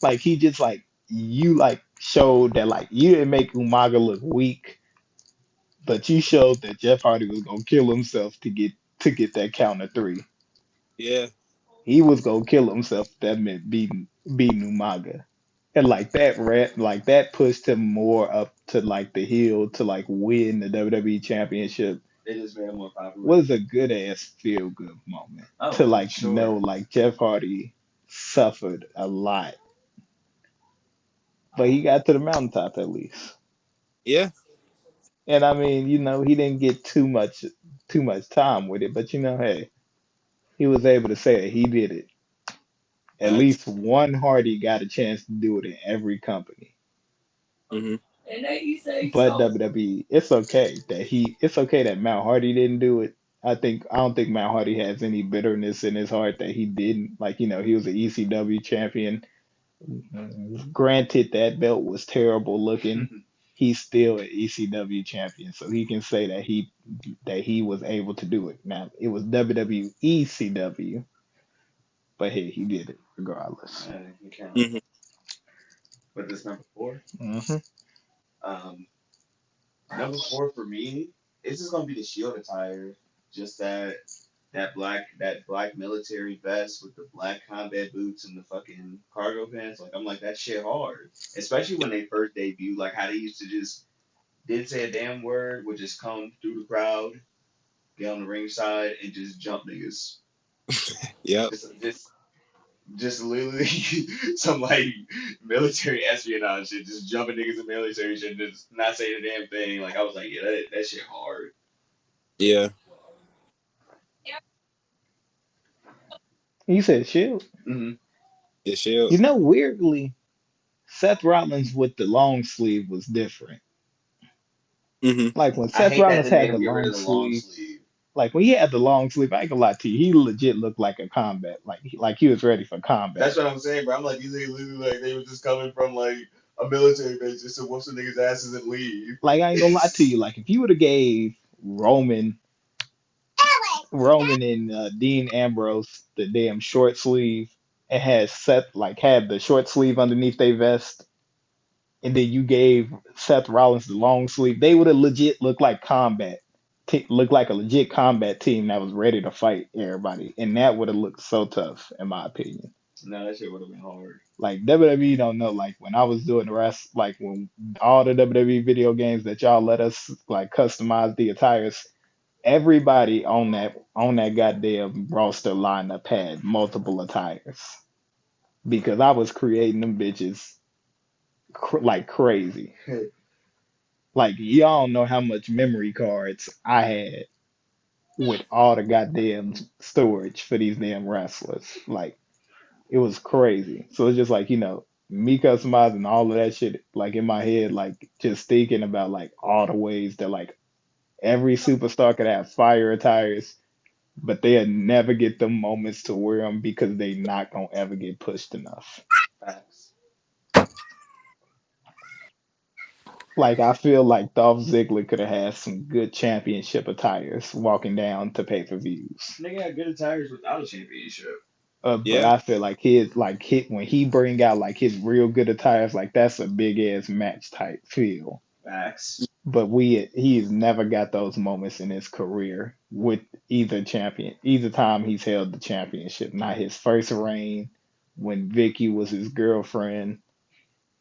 Like he just like you like showed that like you didn't make Umaga look weak, but you showed that Jeff Hardy was gonna kill himself to get that counter three. yeah, He was gonna kill himself. That meant beating Umaga. And like that like that pushed him more up to like the hill to like win the WWE championship It just made him more popular. was a good ass feel good moment Oh, to for like know sure. like Jeff Hardy suffered a lot, but he got to the mountaintop at least. yeah. And I mean, he didn't get too much time with it, but hey, he was able to say that he did it. At Facts. least one Hardy got a chance to do it in every company. Hmm. But WWE, it's okay that Mount Hardy didn't do it. I don't think Mount Hardy has any bitterness in his heart that he didn't. Like, he was an ECW champion. Granted, that belt was terrible looking. He's still an ECW champion, so he can say that he was able to do it. Now it was WWECW, but hey, he did it regardless. You count. Hmm. But this number four. Hmm. Um, Number four for me, it's just gonna be the Shield attire. Just that black military vest with the black combat boots and the fucking cargo pants. Like I'm like that shit hard. Especially when they first debuted, like how they used to just didn't say a damn word, would just come through the crowd, get on the ringside, and just jump niggas. Yep. Just literally some like military espionage shit, just jumping niggas in military shit, just not saying a damn thing. Like I was like, yeah, that shit hard. Yeah. You said Shield. Hmm. Yeah. Shield. Weirdly, Seth Rollins with the long sleeve was different. Hmm. Like when I Seth hate that Rollins they made had him the get rid long of the long sleeve, sleeve. like when he had the long sleeve, I ain't gonna lie to you, he legit looked like a combat, like he was ready for That's combat. what I'm saying, bro. I'm like, these niggas literally like they were just coming from like a military base just to whoop some niggas' asses and leave. Like I ain't gonna lie to you, like if you would have gave Roman and Dean Ambrose the damn short sleeve and had the short sleeve underneath their vest, and then you gave Seth Rollins the long sleeve, they would have legit looked like looked like a legit combat team that was ready to fight everybody, and that would have looked so tough, in my opinion. No, that shit would have been hard. Like WWE don't know. Like when I was doing the rest, like when all the WWE video games that y'all let us like customize the attires, everybody on that goddamn roster lineup had multiple attires because I was creating them bitches like crazy. Like y'all don't know how much memory cards I had with all the goddamn storage for these damn wrestlers. Like it was crazy. So it's just like, me customizing all of that shit like in my head, like just thinking about like all the ways that like every superstar could have fire attires, but they'll never get the moments to wear them because they not gonna ever get pushed enough. Facts. Like I feel like Dolph Ziggler could have had some good championship attires walking down to pay-per-views. Nigga had good attires without a championship. But Yeah, I feel like when he bring out like his real good attires, like that's a big ass match type feel. Facts. But he's never got those moments in his career with either time he's held the championship. Not his first reign when Vicky was his girlfriend,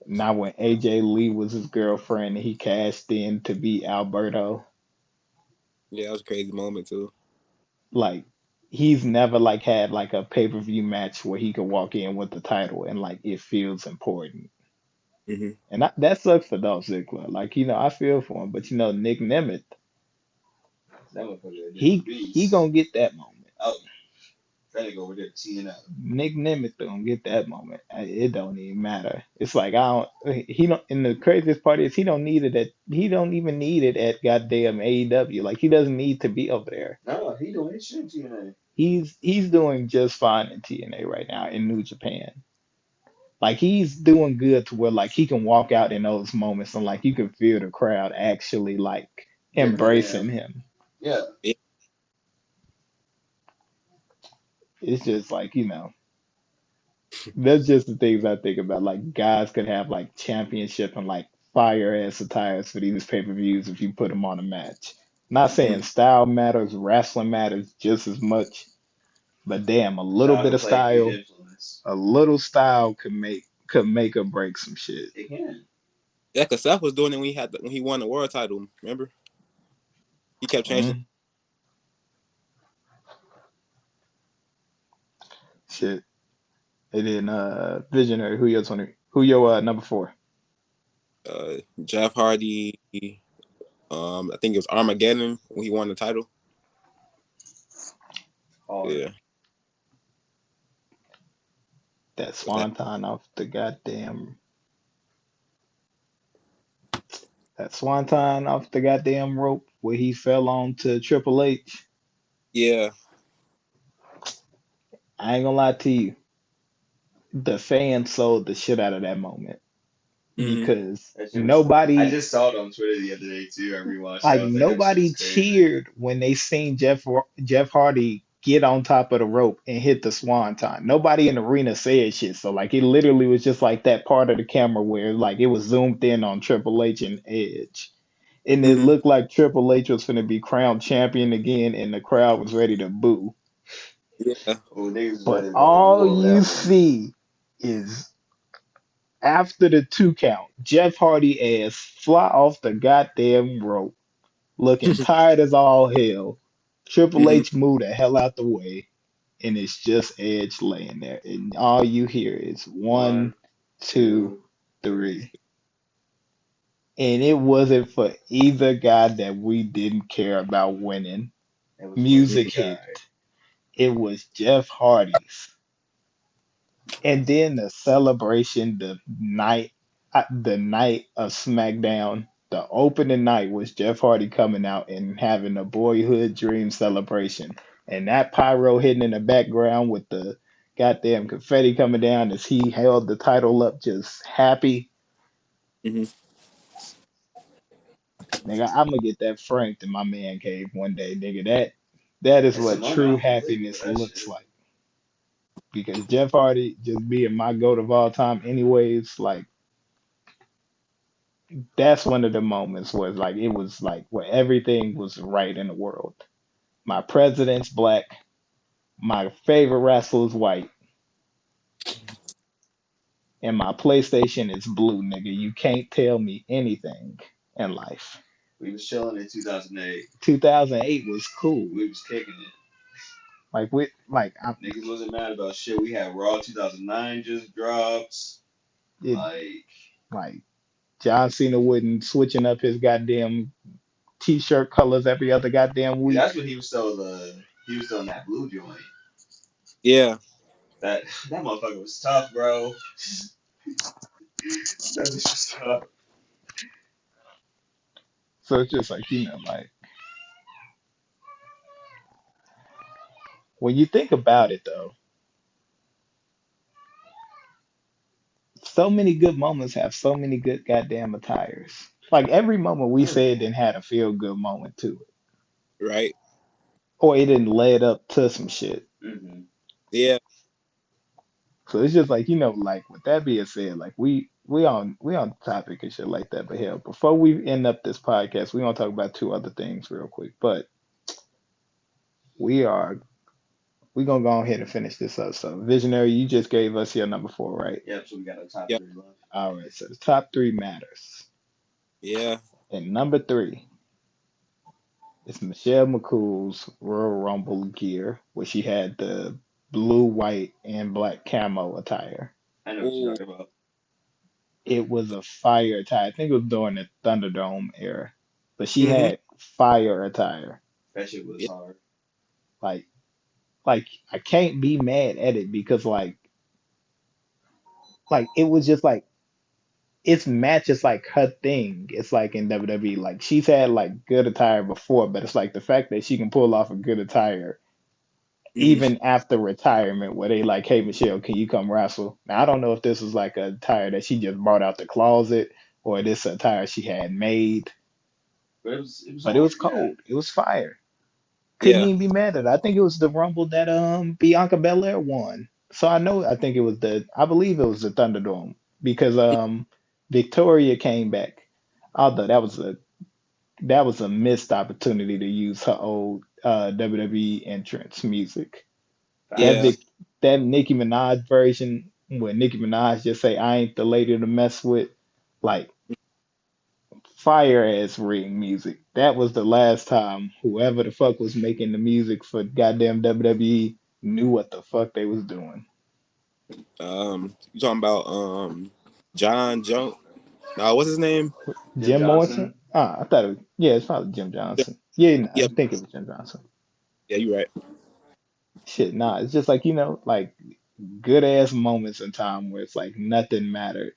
not when AJ Lee was his girlfriend and he cashed in to be Alberto. yeah, that was a crazy moment too. Like he's never like had like a pay-per-view match where he could walk in with the title and like it feels important. Hmm. And that sucks for Dolph Ziggler. Like, I feel for him, but Nick Nemeth, That motherfucker a different he beast. gonna get that moment. Oh, that nigga over there teeing up. Nick Nemeth gonna get that moment. It don't even matter. It's like I don't. He don't. And the craziest part is he don't need it at. He don't even need it at goddamn AEW. Like he doesn't need to be over there. No, he doing his shit in TNA. He's doing just fine in TNA right now in New Japan. Like he's doing good to where like he can walk out in those moments and like you can feel the crowd actually like Rip for embracing him. him. Yeah. Yeah, It's just like, that's just the things I think about. Like guys could have like championship and like fire ass attires for these pay-per-views if you put them on a match. Not saying mhm. style matters, wrestling matters just as much, but damn, Style can play a huge influence. a little style could make or break some shit. It can. Yeah, cause Seth was doing it when when he won the world title. Remember, he kept changing. Mm, shit. And then Visionary, who your number four? Jeff Hardy. I think it was Armageddon when he won the title. Hard. Yeah, That that, swanton off the goddamn that swanton off the goddamn rope where he fell on to Triple H. yeah. I ain't gonna lie to you. The fans sold the shit out of that moment Hmm. because That shit was. I nobody just saw it on Twitter the other day too. I rewatched it. like I was like, that shit nobody was crazy. cheered when they seen Jeff Hardy get on top of the rope and hit the swanton. Nobody in the arena said shit. So like it literally was just like that part of the camera where like it was zoomed in on Triple H and Edge. And it Hmm. looked like Triple H was gonna be crowned champion again and the crowd was ready to boo. Yeah. Oh, niggas was But ready to go to all war with you that one. see is after the 2 count, Jeff Hardy ass fly off the goddamn rope, looking tired as all hell. Triple Hmm. H moved the hell out the way, and it's just Edge laying there, and all you hear is one, One, two, two, three. three, and it wasn't for either guy that we didn't care about winning. It was for Music either hit. guy. It was Jeff Hardy's. And then the celebration, the night of SmackDown, the opening night was Jeff Hardy coming out and having a boyhood dream celebration, and that pyro hitting in the background with the goddamn confetti coming down as he held the title up, just happy. Hmm. Nigga, I'm gonna get that franked in my man cave one day, nigga. That is It's a what moment true I won't live for happiness that looks shit. like. Because Jeff Hardy just being my goat of all time, anyways, like that's one of the moments where like it was like where everything was right in the world. My president's black, my favorite wrestler is white, and my PlayStation is blue, nigga. You can't tell me anything in life. We was chilling in 2008. 2008 was cool. We was kicking it. I'm Niggas wasn't mad about shit. We had Raw 2009 just drops. it Like, like John Cena wouldn't switching up his goddamn t-shirt colors every other goddamn See, week. that's when he was still in that blue joint. Yeah. That motherfucker was tough, bro. That bitch was tough. So it's just like, like when you think about it though, so many good moments have so many good goddamn attires. Like every moment we Oh said yeah. didn't had a feel good moment to it. Right. Or it didn't lead up to some shit. Hmm. Yeah. So it's just like, like with that being said, like we on the topic and shit like that. But hell, before we end up this podcast, we gonna talk about two other things real quick. But we are we gonna go ahead and finish this up. So Visionary, you just gave us your number four, right? Yep. So we got a top Yep. three left. All right, so the top three matters. Yeah. And number three is Michelle McCool's Royal Rumble gear, where she had the blue, white, and black camo attire. I know what you're Ooh. talking about. It was a fire attire. I think it was during the Thunderdome era. But she Mm-hmm. had fire attire. That shit was Yeah. hard. Like like I can't be mad at it because like it was just like it's matches like her thing. It's like in WWE, like she's had like good attire before, but it's like the fact that she can pull off a good attire Mm-hmm. even after retirement, where they like, hey Michelle, can you come wrestle? Now I don't know if this was like a attire that she just brought out the closet or this attire she had made, But it was but it was hard. Yeah. cold. It was fire. Couldn't Yeah. even be mad at it. I think it was the Rumble that Bianca Belair won. So I think it was I believe it was the Thunderdome because Victoria came back. Although that was a missed opportunity to use her old WWE entrance music. That Yeah. Vic Facts. that Nicki Minaj version where Nicki Minaj just say I ain't the lady to mess with, like fire ass ring music. That was the last time whoever the fuck was making the music for goddamn WWE knew what the fuck they was doing. You talking about John Jones? No, what's his name? Jim Jim Morrison? Johnson. I thought yeah, it's probably Jim Johnson. Yeah, no, I Yep. think it was Jim Johnson. Yeah, you're right. Shit, nah, it's just like, like good ass moments in time where it's like nothing mattered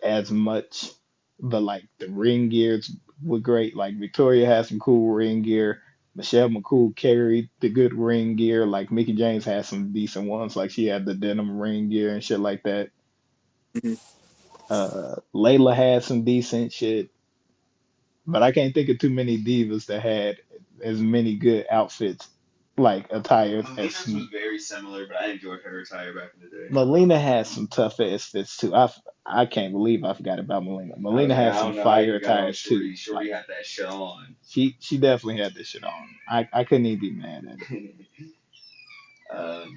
as much, but like the ring gears were great. Like Victoria had some cool ring gear. Michelle McCool carried the good ring gear. Like Mickey James had some decent ones. Like she had the denim ring gear and shit like that. Mm-hmm. Layla had some decent shit, but I can't think of too many divas that had as many good outfits, like attires as Melina's was very similar, but I enjoyed her attire back in the day. Melina has some tough ass fits too. I can't believe I forgot about Melina. I was Melina like, has I some don't know how you fire forgot about attires too. Shorty. Shorty Like had that shit on. she definitely had this shit on. I couldn't even be mad at it.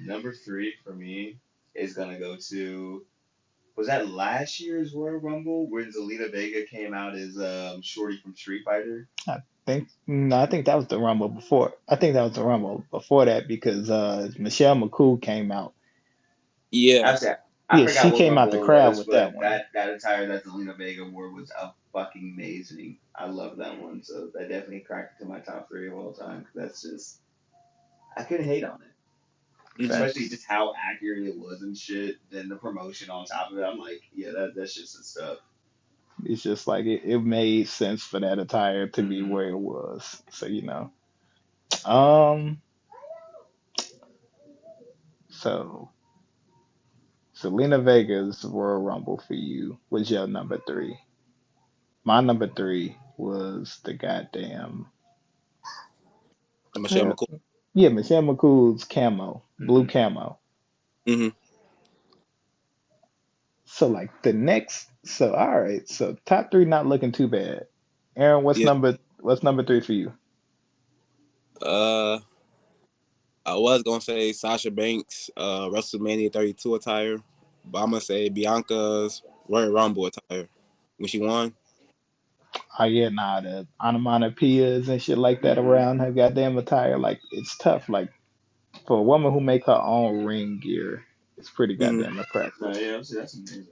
Number three for me is gonna go to. Was that last year's Royal Rumble when Zelina Vega came out as Shorty from Street Fighter? I think that was the Rumble before. I think that was the Rumble before that because Michelle McCool came out. Yeah. Actually, I Yeah, forgot she what came out Rumble the it crowd was, with that but one. that attire that Zelina Vega wore was a fucking amazing. I love that one, so that definitely cracked into my top three of all time. 'Cause that's just I couldn't hate on it, Mm-hmm. especially Facts. just how accurate it was and shit. Then the promotion on top of it, I'm like, yeah, that's just the stuff. It's just like it made sense for that attire to be Hmm. where it was. So Um. So Selena Vega's Royal Rumble for you was your number three. My number three was the goddamn what the Michelle hell? McCool. Yeah, Michelle McCool's camo, blue Hmm. camo. Mm-hmm. So like so all right, so top three not looking too bad. Aaron, what's Yeah. number three for you? Uh, I was gonna say Sasha Banks, WrestleMania 32 attire, but I'm gonna say Bianca's Royal Rumble attire when she won. Oh yeah, nah, the onomatopoeias and shit like that Hmm. around her goddamn attire, like it's tough. Like for a woman who make her own ring gear, it's pretty Mm-hmm. goddamn No, impressive. yeah, that's amazing.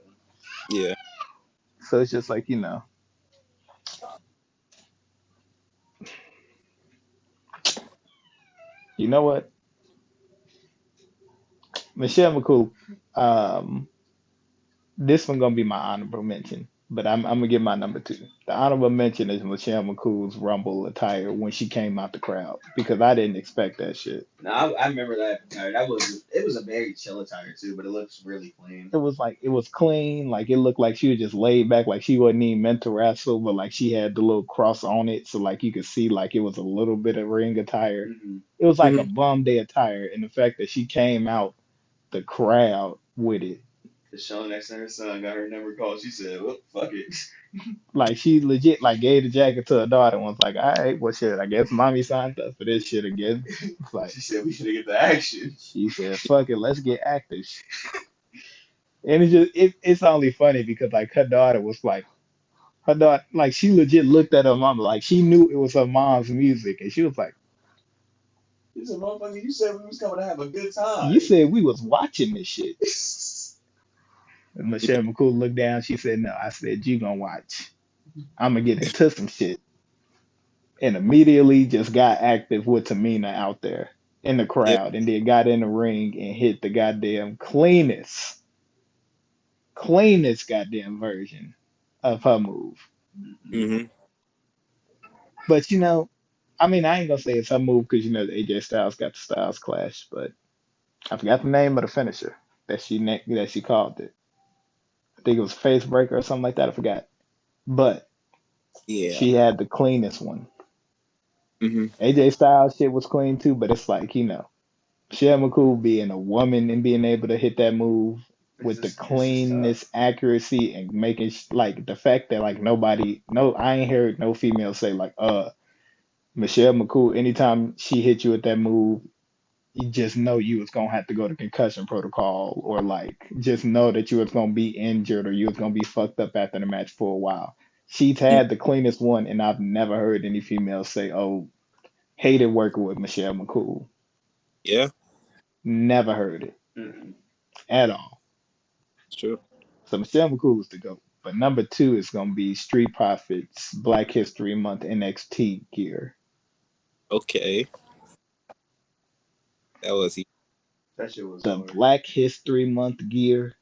Yeah. So it's just like, know what? Michelle McCool. Um, this one gonna be my honorable mention, but I'm gonna give my number two. The honorable mention is Michelle McCool's Rumble attire when she came out the crowd because I didn't expect that shit. No, I remember that attire. That was it was a very chill attire too, but it looks really clean. It was like it was clean, like it looked like she was just laid back, like she wasn't even meant to wrestle, but like she had the little cross on it, so like you could see like it was a little bit of ring attire. Mm-hmm. It was like a Hmm. bum day attire, and the fact that she came out the crowd with it. The show next to her son got her number called. She said, "Well, fuck it." Like she legit like gave the jacket to her daughter and was like, all right, well shit, I guess mommy signed up for this shit again. It's like She said we should get the action. she said, fuck it, let's get active. And it's only funny because like her daughter was like her daughter like she legit looked at her mom like she knew it was her mom's music and she was like, He said, "Motherfucker, you said we was coming to have a good you time." said we was watching this shit. And Michelle McCool looked down, she said, no, I said you gonna watch. I'm gonna get into some shit. And immediately just got active with Tamina out there in the Yeah. crowd, and then got in the ring and hit the goddamn cleanest goddamn version of her move. Mm-mm. Hmm. But I mean, I ain't gonna say it's her move because the AJ Styles got the Styles Clash, but I forgot the name of the finisher that she called it. I think it was Face Breaker or something like that. I forgot, but Yeah. she had the cleanest one. Hmm. AJ Styles shit was clean too, but it's like Michelle McCool being a woman and being able to hit that move with the It's just tough. cleanness, accuracy, and making like the fact that like nobody, no, I ain't heard no female say like, Michelle McCool, anytime she hit you with that move, you just know you was gonna have to go to concussion protocol or like just know that you was gonna be injured or you was gonna be fucked up after the match for a while. She's had the cleanest one, and I've never heard any female say, "Oh, hated working with Michelle McCool." Yeah. Never heard it Mm-mm. at all. It's true. So Michelle McCool is the GOAT. But number two is gonna be Street Profits Black History Month NXT gear. Okay. That was That shit was The hard. Black History Month gear,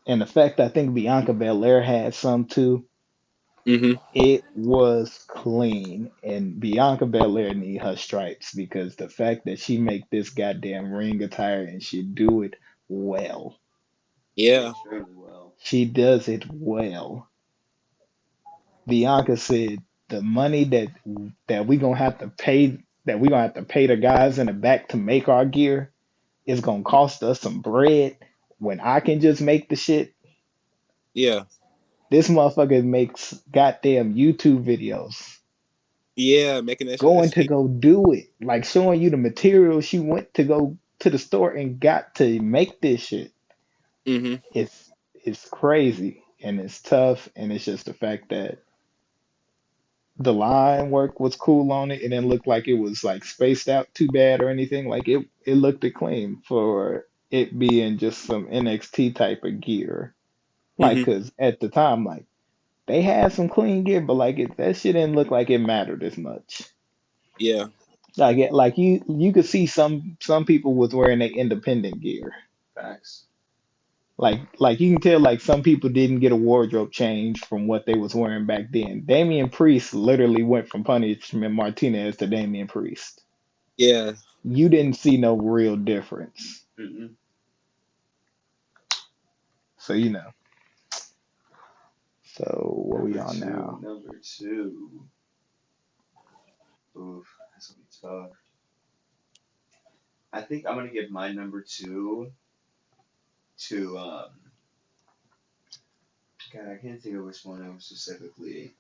and the fact I think Bianca Belair had some too. hmm It was clean, and Bianca Belair need her stripes because the fact that she make this goddamn ring attire and she do it well. Yeah. Extremely well. She does it well. Bianca said the money that we gonna have to pay the guys in the back to make our gear is gonna cost us some bread when I can just make the shit. Yeah. This motherfucker makes goddamn YouTube videos Yeah. Making that shit. That going to shit. go do it, like showing you the material she went to go to the store and got to make this shit. Hmm. It's crazy and it's tough, and it's just the fact that the line work was cool on it. It didn't look like it was like spaced out too bad or anything. Like it looked it clean for it being just some NXT type of gear. Like, Hmm. cause at the time, like they had some clean gear, but like that shit didn't look like it mattered as much. Yeah. Like you could see some people was wearing their independent gear. Facts. Like you can tell like some people didn't get a wardrobe change from what they was wearing back then. Damian Priest literally went from Punishment Martinez to Damian Priest. Yeah. You didn't see no real difference. Mm-mm. So So what we on now? Number two. Oof, that's gonna be tough. I think I'm gonna give my number two to God, I can't think of which one it was specifically,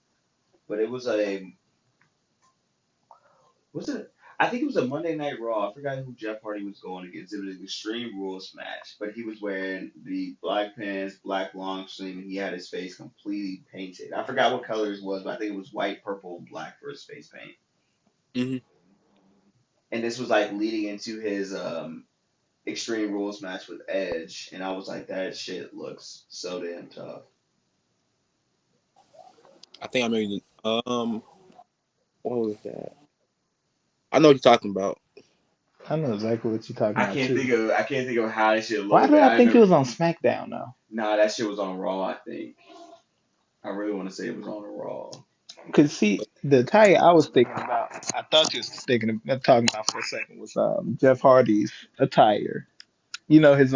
but it was it? I think it was a Monday Night Raw. I forgot who Jeff Hardy was going against. It was an Extreme Rules match, but he was wearing the black pants, black long sleeve, and he had his face completely painted. I forgot what color it was, but I think it was white, purple, and black for his face paint. Hmm. And this was like leading into his Extreme Rules match with Edge, and I was like, that shit looks so damn tough. I think I mean. What was that? I know what you're talking about. I know exactly what you're talking about too. I can't think of how that shit Why looked, do but I I think it remember. was on SmackDown though? Nah, that shit was on Raw. I think. I really want to say it was on Raw. Cause see, the attire I was thinking about, I thought you was thinking of talking about for a second was Jeff Hardy's attire. You know his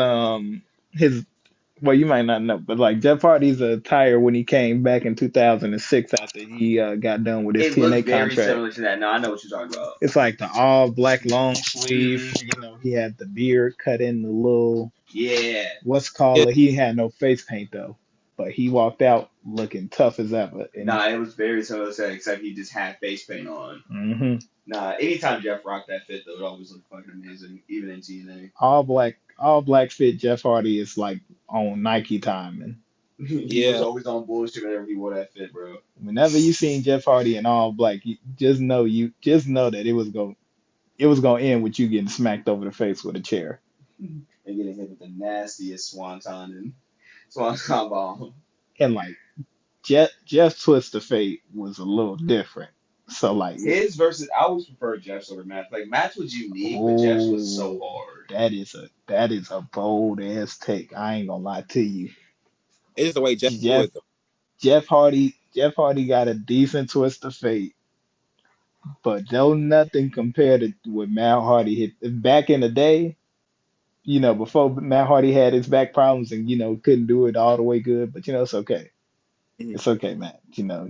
well you might not know, but like Jeff Hardy's attire when he came back in 2006 after he got done with his It looks TNA very contract. similar to that. No, I know what you're talking about. It's like the all black long sleeve. Hmm. You know, he had the beard cut in the little Yeah. what's Yeah, called it. He had no face paint though, but he walked out looking tough as ever. And Nah, it was very similar to that, except he just had face paint on. hmm Nah, anytime Jeff rocked that fit though, it always looked fucking amazing, even in TNA. all black fit Jeff Hardy is like on Nike time. And He was yeah, always on bullshit whenever he wore that fit, bro. whenever you seen Jeff Hardy in all black, you just know that it was gonna end with you getting smacked over the face with a chair. And getting hit with the nastiest swanton bomb. And like Jeff's twist of fate was a little different. So like, His versus, I always prefer Jeff's over Matt. Like Matt's was unique, but Jeff's was so oh, hard. that is a bold ass take. I ain't gonna lie to you. it's just the way Jeff do Jeff it though. Jeff Hardy got a decent twist of fate, but though nothing compared to what Matt Hardy hit back in the day. You know, before Matt Hardy had his back problems and couldn't do it all the way good, but it's okay. Hmm. It's okay, Matt.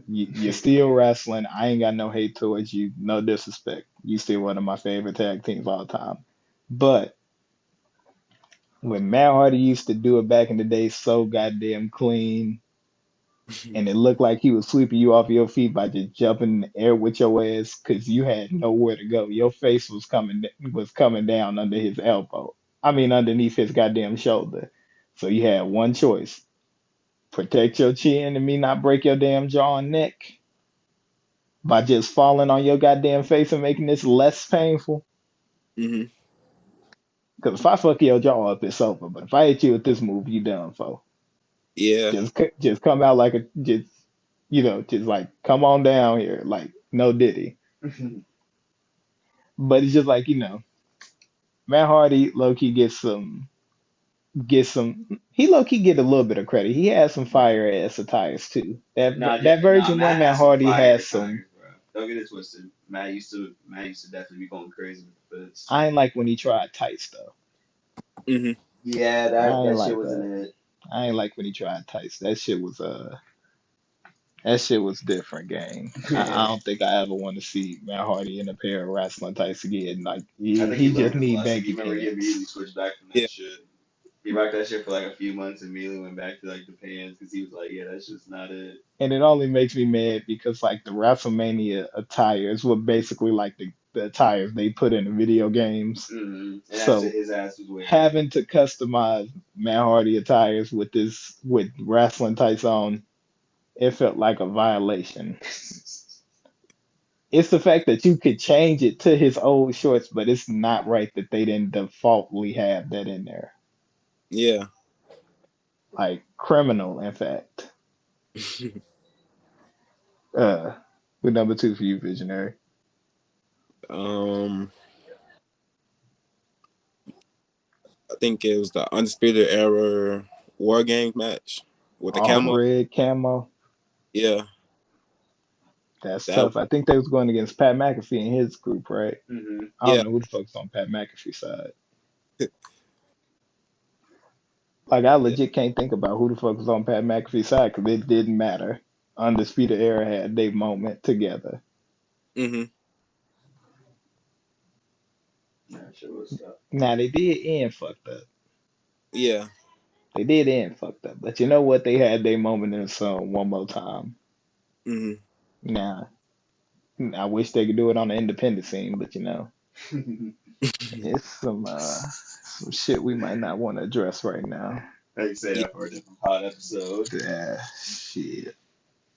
You're still wrestling. I ain't got no hate towards you. No disrespect. You still one of my favorite tag teams all the time. But when Matt Hardy used to do it back in the day so goddamn clean, and it looked like he was sweeping you off your feet by just jumping in the air with your ass because you had nowhere to go. Your face was coming down under his elbow. I mean, underneath his goddamn shoulder. So you had one choice: protect your chin and me not break your damn jaw and neck by just falling on your goddamn face and making this less painful. Hmm. Because if I fuck your jaw up, it's over. But if I hit you with this move, you done for. Yeah. Just come out like a just like come on down here, like no Diddy. But it's just like Matt Hardy low key gets some he low key get a little bit of credit. He has some fire ass attires too. That Nah, version one, Matt Matt has some Hardy fire has some. attires, bro. Don't get it twisted. Matt used to definitely be going crazy with the fits. I ain't like when he tried tights though. Hmm. Yeah, I ain't that shit like wasn't that. it. I ain't like when he tried tights. That shit was different, gang. I don't think I ever want to see Matt Hardy in a pair of wrestling tights again. Like I think he he just learned his need lesson. You baggy remember he pants. immediately switched back from Yeah. that shit. He rocked that shit for like a few months and immediately went back to like the pants because he was like, yeah, that's just not it. And it only makes me mad because like the WrestleMania attires were basically like the attires they put in the video games. Hmm. And that's what So his ass was wearing. having to customize Matt Hardy attires with wrestling tights on, it felt like a violation. It's the fact that you could change it to his old shorts, but it's not right that they didn't defaultly have that in there. Yeah. Like criminal, in fact. Uh, with number two for you, Visionary. um, I think it was the Undisputed Era War Games match with the All camel. red camo. Yeah. That's That. tough. I think they was going against Pat McAfee in his group, right? Hmm. I don't Yeah. know who the fuck's on Pat McAfee's side. Like I Yeah. legit can't think about who the fuck was on Pat McAfee's side because it didn't matter. Undisputed Era had their moment together. Hmm. That shit was tough. Now they did end fucked up. Yeah. They did end fucked up. But you know what? They had their moment in the sun one more time. Hmm. Now, I wish they could do it on the independent scene, but it's some shit we might not want to address right now. How you say Yeah. that for a different pod episode? Yeah, shit.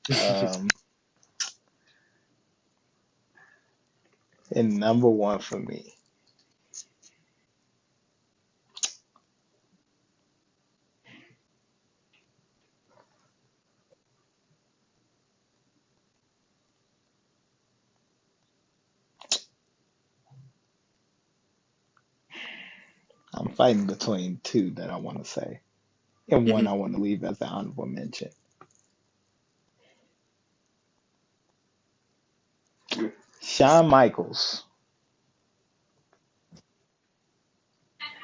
Um, and number one for me. fighting between two that I want to say, and one Hmm. I want to leave as an honorable mention. Shawn Michaels,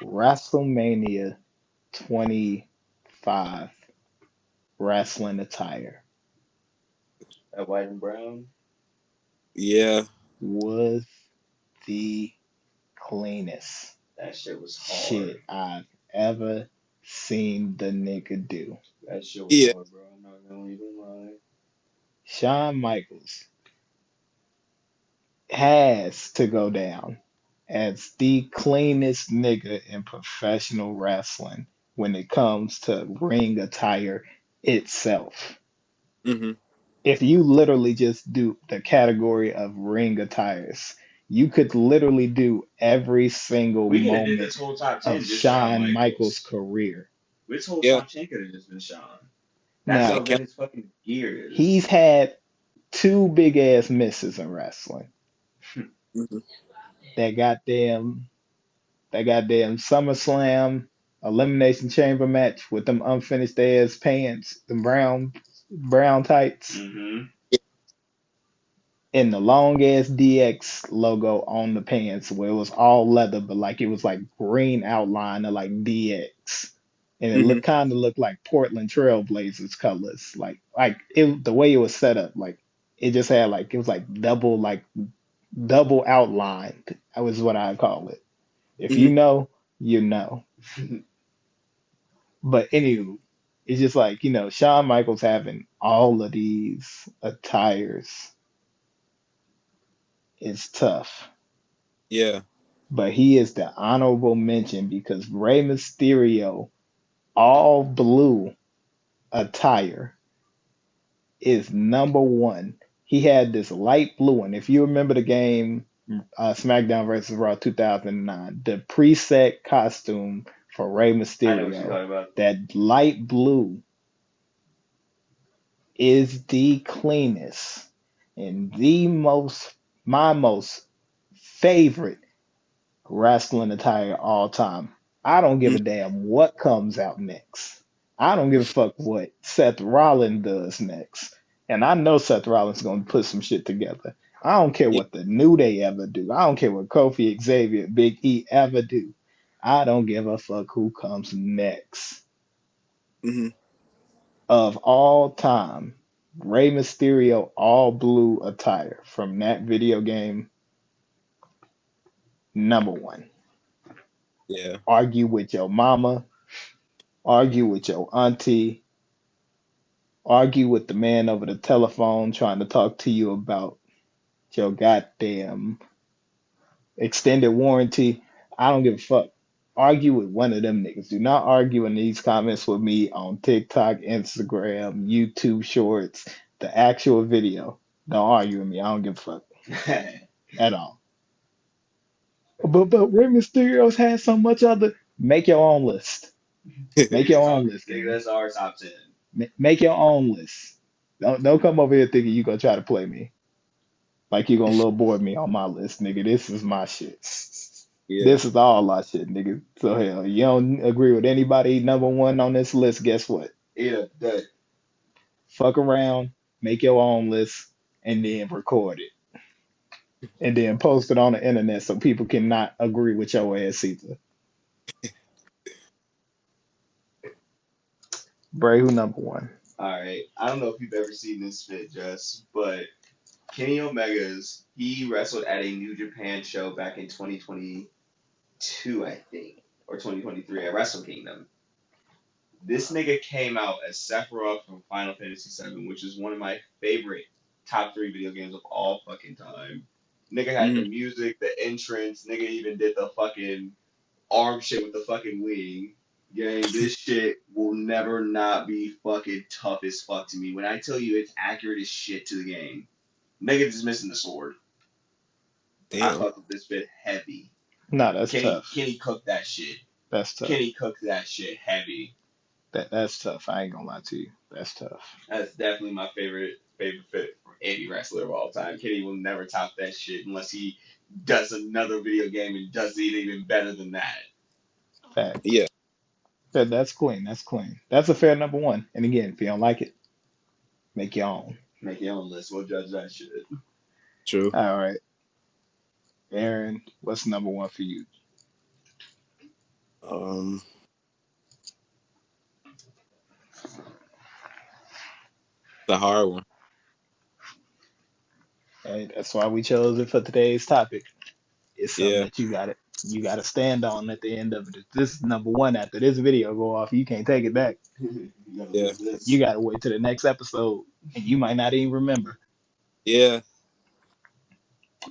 WrestleMania 25 wrestling attire That white and brown. Yeah. was the cleanest That shit was hard. shit I've ever seen the nigga do. That shit was Yeah. hard, bro. I'm not gonna even lie. Shawn Michaels has to go down as the cleanest nigga in professional wrestling when it comes to ring attire itself. Hmm. If you literally just do the category of ring attires, you could literally do every single We could have did moment this whole top of 10 just Shawn Shawn Michaels' Michaels. career. This whole Yeah. top 10 could have just been Shawn. That's how Now, That good count. his fucking gear he's is. had two big ass misses in wrestling. Hmm. That goddamn That goddamn SummerSlam Elimination Chamber match with them unfinished ass pants, the brown tights, Mm-hmm. and the long ass DX logo on the pants where it was all leather, but like it was like green outline of like DX. And it Hmm. looked like Portland Trailblazers colors. Like it the way it was set up, like it just had like it was like double outlined. That was what I call it. If you Hmm. know, you know. But anywho, it's just like, Shawn Michaels having all of these attires is tough. Yeah. But he is the honorable mention because Rey Mysterio all blue attire is number one. He had this light blue one. If you remember the game SmackDown versus Raw 2009, the preset costume for Rey I know what you're Mysterio, talking about. that light blue is the cleanest and my most favorite wrestling attire all time. I don't give Hmm. a damn what comes out next. I don't give a fuck what Seth Rollins does next. And I know Seth Rollins is gonna put some shit together. I don't care Yeah. what the New Day ever do. I don't care what Kofi, Xavier, Big E ever do. I don't give a fuck who comes next. Hmm. Of all time, Rey Mysterio all blue attire from that video game, number one. Yeah. Argue with your mama, argue with your auntie, argue with the man over the telephone trying to talk to you about your goddamn extended warranty. I don't give a fuck. Argue with one of them niggas. Do not argue in these comments with me on TikTok, Instagram, YouTube Shorts, the actual video. Don't argue with me. I don't give a fuck at all. But Rey Mysterio's had so much other. Make your own list. Make Nigga, your own list, nigga. that's our top 10. Make your own list. Don't come over here thinking you gonna try to play me. Like you gonna little board me on my list, nigga. This is my shit. Yeah. This is all our shit, nigga. So hell, you don't agree with anybody number one on this list, guess what? Yeah, that. Fuck around, make your own list, and then record it. And then post it on the internet so people cannot agree with your ass either. Bray, who number one? Alright. I don't know if you've ever seen this fit, Jess, but Kenny Omega's, he wrestled at a New Japan show back in 2022, I think, or 2023 at Wrestle Kingdom. This nigga came out as Sephiroth from Final Fantasy VII, which is one of my favorite top three video games of all fucking time. Nigga had the Hmm. music, the entrance. Nigga even did the fucking arm shit with the fucking wing. Gang, this shit will never not be fucking tough as fuck to me. When I tell you it's accurate as shit to the game, nigga just missing the sword. I Damn. fuck with this bit heavy. No, that's Kenny tough. Kenny cooked that shit. That's tough. Kenny cooked that shit heavy. That's tough. I ain't gonna lie to you. That's tough. That's definitely my favorite fit for any wrestler of all time. Kenny will never top that shit unless he does another video game and does it even better than that. Facts. Yeah, That's clean. That's clean. That's a fair number one. And again, if you don't like it, make your own. Make your own list. We'll judge that shit. true. All right, Aaron, what's number one for you? Um, the hard one. Hey, that's why we chose it for today's topic. It's something Yeah, that you gotta stand on at the end of it. If this is number one after this video go off, you can't take it back. You gotta yeah, live You this. gotta wait to the next episode, and you might not even remember. yeah.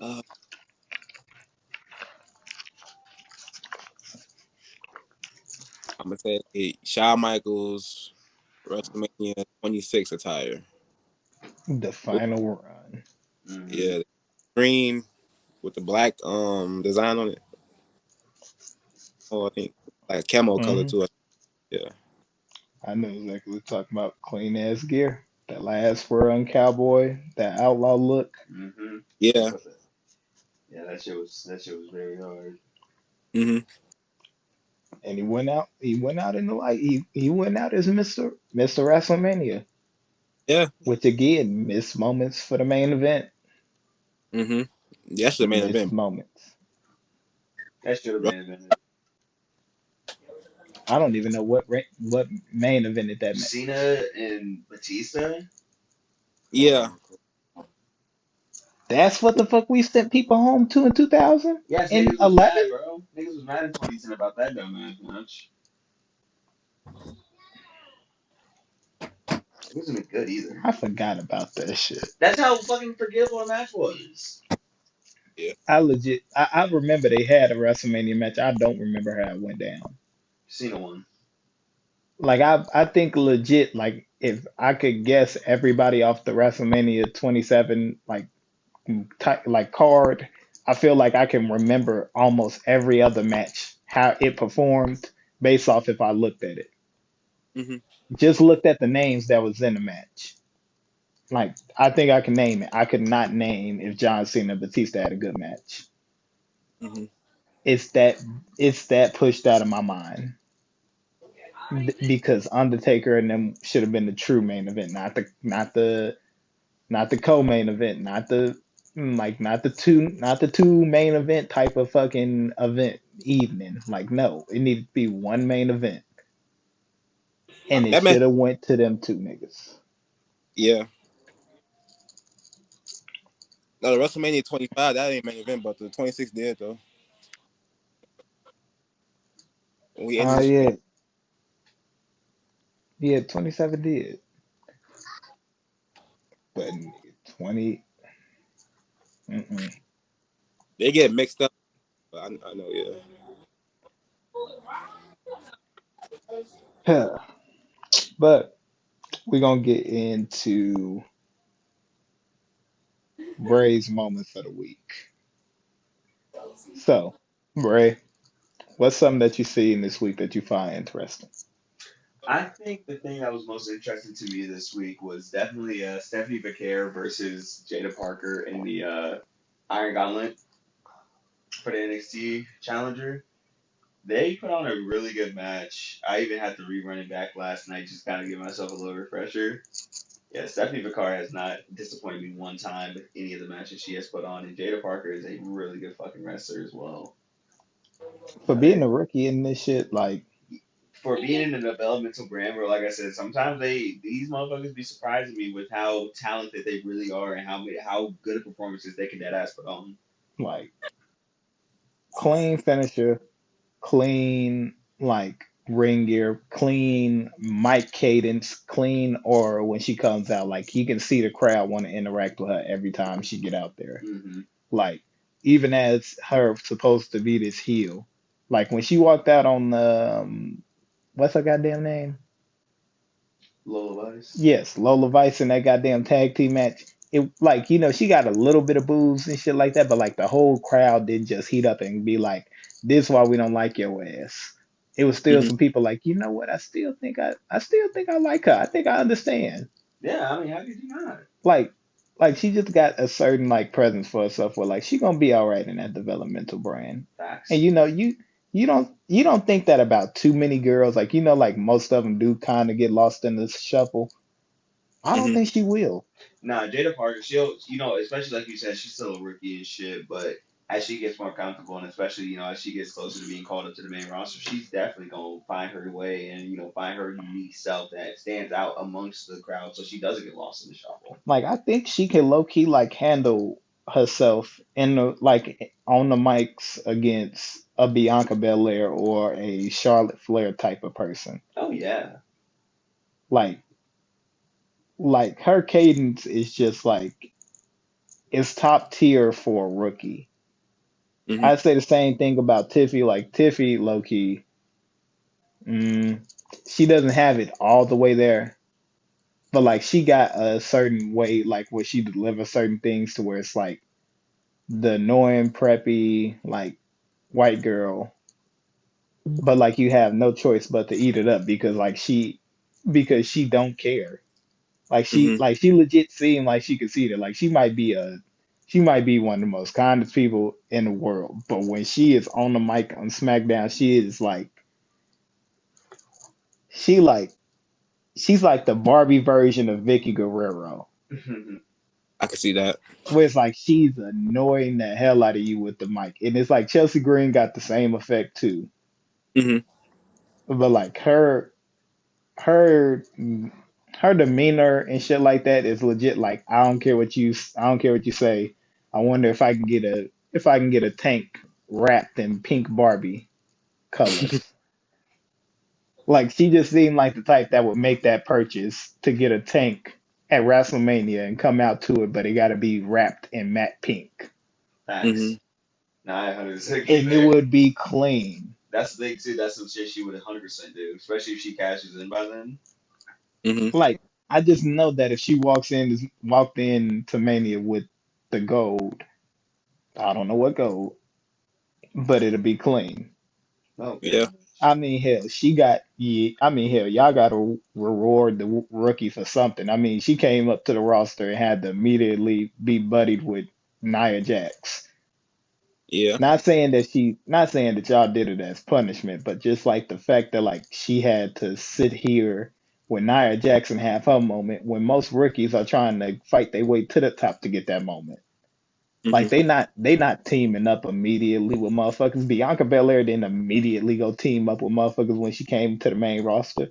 Uh, I'm gonna say Shawn Michaels WrestleMania 26 attire. The Ooh, final run. Mm-hmm. yeah, green with the black design on it. Oh, I think like camo color Hmm. too. Yeah, I know exactly what you're talking about. Clean ass gear. That last run cowboy, that outlaw look. Mm-hmm. yeah. But yeah, that shit was very hard. Hmm. And he went out in the light. He went out as Mr. WrestleMania, Yeah. which again, missed moments for the main event. Hmm. Yeah, that's the main Missed event. moments. That should have Bro. been I don't even know what main event did that. Cena and Batista. Yeah. That's what the fuck we sent people home to in Yes, niggas was 2011? mad, bro. Niggas was mad in 2010 about that dumbass match. It wasn't even good either. I forgot about that shit. That's how fucking forgettable a match was. Yeah. I remember they had a WrestleMania match. I don't remember how it went down. Cena won. Like I think legit, like if I could guess everybody off the WrestleMania 27 like card, I feel like I can remember almost every other match how it performed based off if I looked at it. Hmm. Just looked at the names that was in the match. Like I think I can name it. I could not name if John Cena and Batista had a good match. Hmm. It's that it's that pushed out of my mind. Because Undertaker and them should have been the true main event, not the co-main event, not the two main event type of fucking event evening. Like no, it needed to be one main event, and it That match. should have went to them two niggas. Yeah. No, the WrestleMania 25 that ain't main event, but the 26 did though. When we ended Oh the streak. yeah, yeah, 27 did, but nigga, 20. Mm-mm. They get mixed up. But I know. Yeah. Huh. But we're gonna get into Bray's moments of the week. So, Bray, what's something that you see in this week that you find interesting? I think the thing that was most interesting to me this week was definitely Stephanie Becker versus Jada Parker in the Iron Gauntlet for the NXT Challenger. They put on a really good match. I even had to rerun it back last night just kind of give myself a little refresher. Yeah, Stephanie Becker has not disappointed me one time with any of the matches she has put on, and Jada Parker is a really good fucking wrestler as well. For They, being a rookie in this shit, like, for being in a developmental brand where, like I said, sometimes these motherfuckers be surprising me with how talented they really are and how good of performances they can dead ass put on. like clean finisher, clean like ring gear, clean mic cadence, clean aura when she comes out. Like you can see the crowd want to interact with her every time she get out there. Mm-hmm. Like even as her supposed to be this heel, like when she walked out on the what's her goddamn name? Lola Vice. Yes, Lola Vice in that goddamn tag team match. It like she got a little bit of booze and shit like that, but like the whole crowd didn't just heat up and be like, "This is why we don't like your ass." It was still Hmm. some people like, you know what? I still think I like her. I think I understand. Yeah, I mean, how could you not? Like, like she just got a certain like presence for herself. Where like she gonna be all right in that developmental brand. And Facts. you you don't think that about too many girls, like like most of them do kind of get lost in the shuffle. I don't Hmm. think she will. Nah, Jada Parker, she'll, especially like you said, she's still a rookie and shit, but as she gets more comfortable and especially, as she gets closer to being called up to the main roster, she's definitely going to find her way and, find her unique self that stands out amongst the crowd so she doesn't get lost in the shuffle. Like I think she can low key like handle herself in the like on the mics against a Bianca Belair or a Charlotte Flair type of person. Oh, yeah. Like like her cadence is just like it's top tier for a rookie. Hmm. I'd say the same thing about Tiffy. Like Tiffy, low key, mm, she doesn't have it all the way there, but like she got a certain way, like where she delivers certain things to where it's like the annoying preppy like white girl, but like you have no choice but to eat it up because she don't care. Hmm. Like she legit seemed like she could see that. Like she might be one of the most kindest people in the world. But when she is on the mic on SmackDown, she is like she like she's like the Barbie version of Vicky Guerrero. I can see that. Where it's like she's annoying the hell out of you with the mic. And it's like Chelsea Green got the same effect too. Hmm. But like her her demeanor and shit like that is legit. Like I don't care what you say. I wonder if I can get a tank wrapped in pink Barbie colors. Like she just seemed like the type that would make that purchase to get a tank at WrestleMania and come out to it, but it got to be wrapped in matte pink, Hmm. Facts. Nah, I 100% get and it there. would be clean. That's the thing, too. That's some shit she would 100% do, especially if she cashes in by then. Hmm. Like I just know that if she walked in to Mania with the gold, I don't know what gold, but it'll be clean. Oh, Yeah. God. I mean, hell, I mean, hell, y'all got to reward the rookie for something. I mean, she came up to the roster and had to immediately be buddied with Nia Jax. Yeah. Not saying that y'all did it as punishment, but just like the fact that like she had to sit here when Nia Jackson have her moment, when most rookies are trying to fight their way to the top to get that moment. Like Hmm. they not teaming up immediately with motherfuckers. Bianca Belair didn't immediately go team up with motherfuckers when she came to the main roster.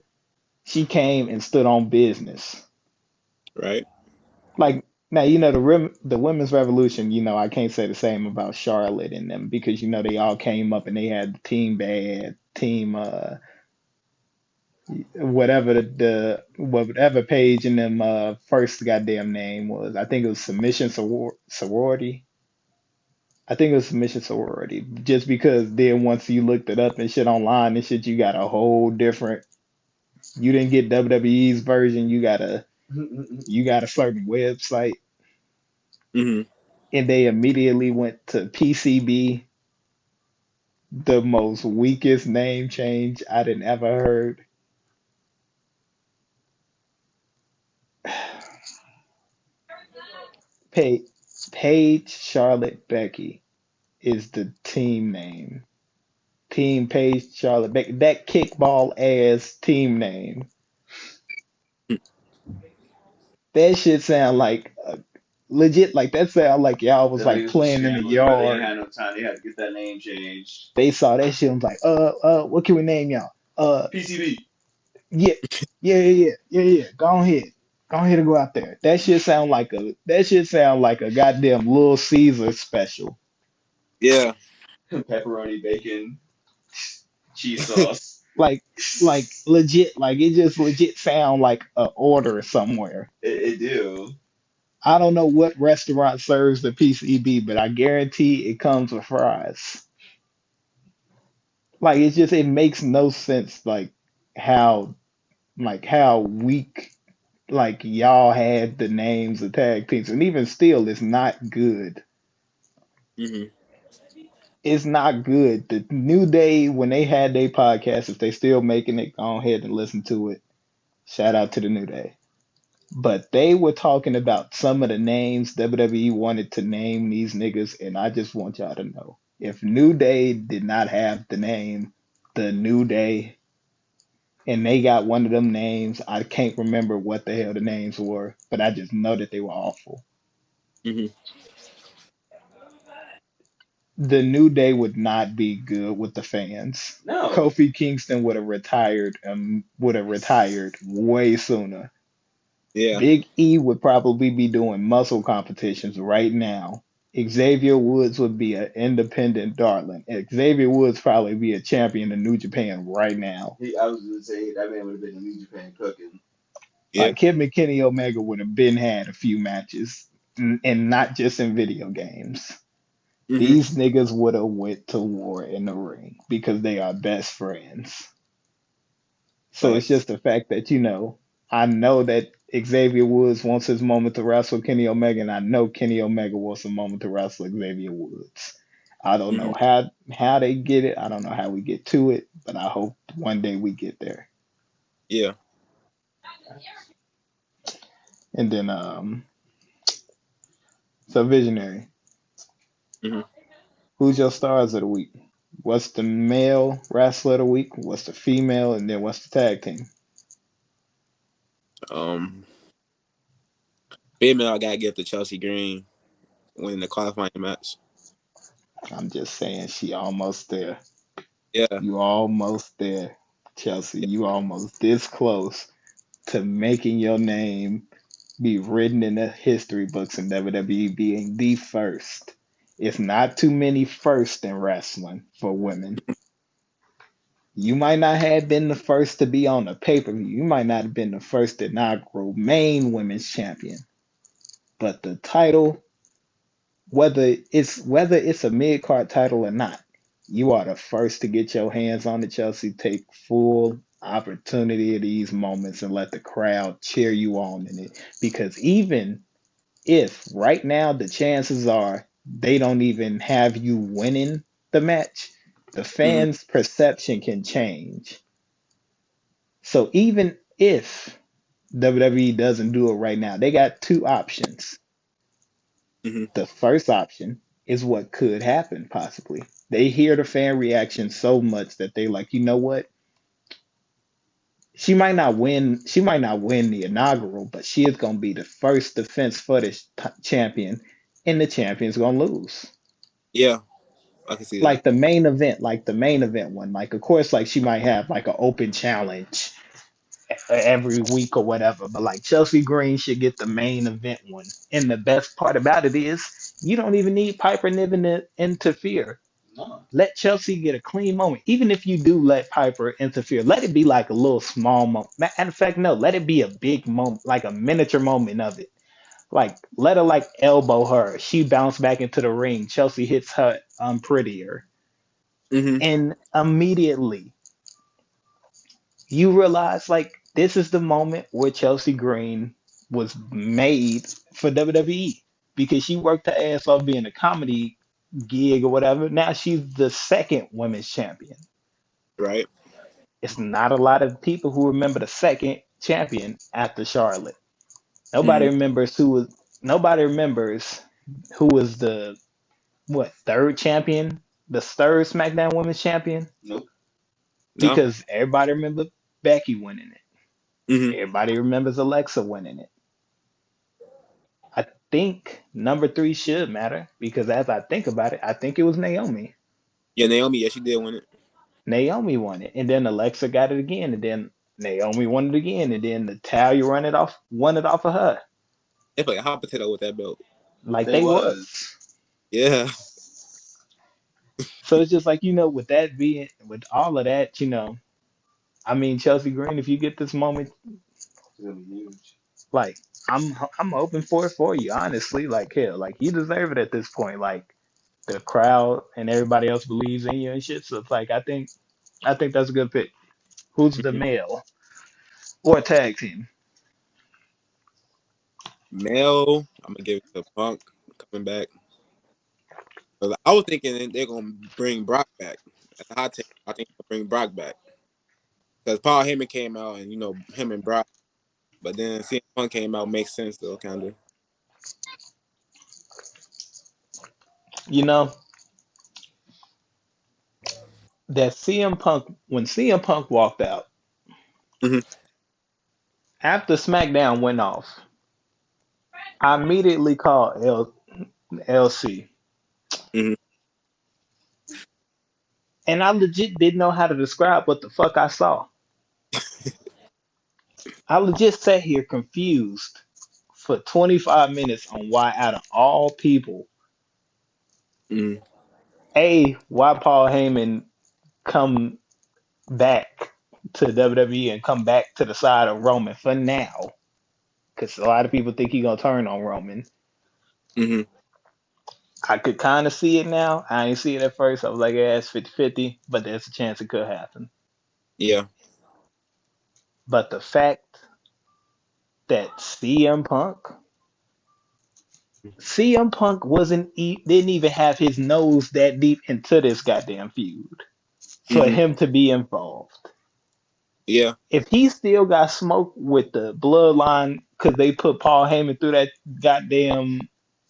She came and stood on business. Right. Like now, the women's revolution. I can't say the same about Charlotte and them because they all came up and they had the team bad, team whatever whatever page in them first goddamn name was. I think it was sorority. I think it was submission sorority. Just because then once you looked it up and shit online and shit, you got a whole different. You didn't get WWE's version. You got a certain website, Hmm. and they immediately went to PCB, the most weakest name change I didn't ever heard. Paige, Paige Charlotte Becky is the team name. Team Paige Charlotte Becky. That kickball ass team name. That shit sound like legit, like that sound like y'all was Them like niggas was playing in the scrambling, but they ain't yard. had no time. They had to get that name changed. They saw that shit and was like, what can we name y'all? PCB. Yeah, yeah. Go ahead and go out there. That shit sound like a goddamn Little Caesar special. Yeah. Pepperoni, bacon, cheese sauce. Like legit, like it just legit sound like a order somewhere. It do. I don't know what restaurant serves the PCB, but I guarantee it comes with fries. Like it makes no sense how how weak like y'all had the names of tag teams, and even still it's not good. Hmm. It's not good. The New Day, when they had their podcast, if they still making it, go ahead and listen to it. Shout out to the New Day. But they were talking about some of the names WWE wanted to name these niggas, and I just want y'all to know. If New Day did not have the name The New Day, and they got one of them names, I can't remember what the hell the names were, but I just know that they were awful. Hmm. The New Day would not be good with the fans. No. Kofi Kingston would have retired way sooner. Yeah. Big E would probably be doing muscle competitions right now. Xavier Woods would be an independent darling. Xavier Woods probably be a champion in New Japan right now. I was gonna say that man would have been in New Japan cooking. Yeah. Like him and Kenny Omega would have been had a few matches, and not just in video games. Hmm. These niggas would have went to war in the ring because they are best friends. So it's Facts. just the fact that, I know that Xavier Woods wants his moment to wrestle Kenny Omega, and I know Kenny Omega wants a moment to wrestle Xavier Woods. I don't Hmm. know how they get it. I don't know how we get to it, but I hope one day we get there. Yeah. And then so Visionary, Hmm. who's your stars of the week? What's the male wrestler of the week? What's the female? And then what's the tag team? Um, Female, I gotta give to Chelsea Green winning the qualifying match. I'm just saying she almost there. Yeah. You almost there, Chelsea. You almost this close to making your name be written in the history books in WWE being the first. It's not too many firsts in wrestling for women. You might not have been the first to be on a pay-per-view. You might not have been the first inaugural main women's champion. But the title, whether it's a mid-card title or not, you are the first to get your hands on it, Chelsea. Take full opportunity of these moments and let the crowd cheer you on in it. Because even if right now the chances are they don't even have you winning the match, the Hmm. fans' perception can change. So even if WWE doesn't do it right now, they got two options. Hmm. The first option is what could happen possibly. They hear the fan reaction so much that they like, you know what? She might not win the inaugural, but she is going to be the first defense for this champion, and the champion's going to lose. Yeah. I can see that. Like the main event one. Like of course, like she might have like an open challenge every week or whatever, but like Chelsea Green should get the main event one. And the best part about it is you don't even need Piper Niven to interfere. No. Let Chelsea get a clean moment. Even if you do let Piper interfere, let it be like a little small moment. Matter of fact, no, let it be a big moment, like a miniature moment of it. Like let her like elbow her. She bounced back into the ring. Chelsea hits her prettier. Hmm. And immediately you realize like this is the moment where Chelsea Green was made for WWE because she worked her ass off being a comedy gig or whatever. Now she's the second women's champion. Right. It's not a lot of people who remember the second champion after Charlotte. Nobody Hmm. remembers who was nobody remembers who was the third champion, the third SmackDown Women's Champion, Nope. No. because everybody remember Becky winning it. Hmm. Everybody remembers Alexa winning it. I think number three should matter because as I think about it, I think it was Naomi. Yeah, Naomi. Yeah, she did win it. Naomi won it, and then Alexa got it again, and then Naomi won it again, and then Natalia won it off of her. They played hot potato with that belt. Like They they was. was. Yeah. So it's just like, with that being, with all of that, I mean, Chelsea Green, if you get this moment, It's gonna be huge. like, I'm hoping for it for you, honestly. Like, hell, like, you deserve it at this point. Like, the crowd and everybody else believes in you and shit. So it's like, I think that's a good pick. Who's the Mhm. male or tag team? Mel, I'm gonna give it to Punk coming back. 'Cause I was thinking they're gonna bring Brock back. That's a hot take. I think they'll bring Brock back because Paul Heyman came out and him and Brock. But then seeing Punk came out makes sense though, kind of. You know, that CM Punk when CM Punk walked out Mhm. after SmackDown went off, I immediately called LC, Mhm. and I legit didn't know how to describe what the fuck I saw. I legit sat here confused for 25 minutes on why, out of all people, Mhm. why Paul Heyman come back to WWE and come back to the side of Roman for now, because a lot of people think he's gonna turn on Roman. Mhm. I could kind of see it now. I ain't see it at first. I was like, yeah, it's 50-50, but there's a chance it could happen. Yeah. But the fact that CM Punk didn't even have his nose that deep into this goddamn feud for Mhm. him to be involved. Yeah. If he still got smoked with the bloodline because they put Paul Heyman through that goddamn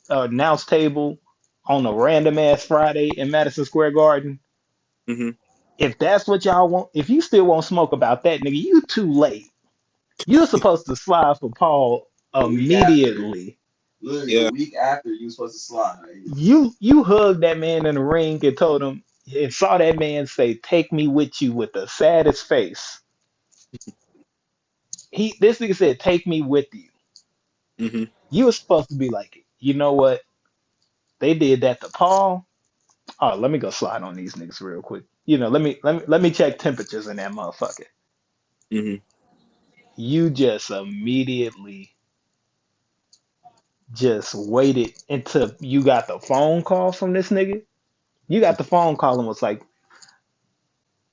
announce table on a random ass Friday in Madison Square Garden, Mhm. if that's what y'all want, if you still want smoke about that, nigga, you too late. You're supposed to slide for Paul The week after, immediately. literally the Yeah. week after, you were supposed to slide. You hugged that man in the ring and told him and saw that man say, "Take me with you," with the saddest face. This nigga said, "Take me with you." Mhm. You were supposed to be like, you know what? They did that to Paul. Oh, let me go slide on these niggas real quick. Let me check temperatures in that motherfucker. Mhm. You just immediately just waited until you got the phone call from this nigga. You got the phone call and was like,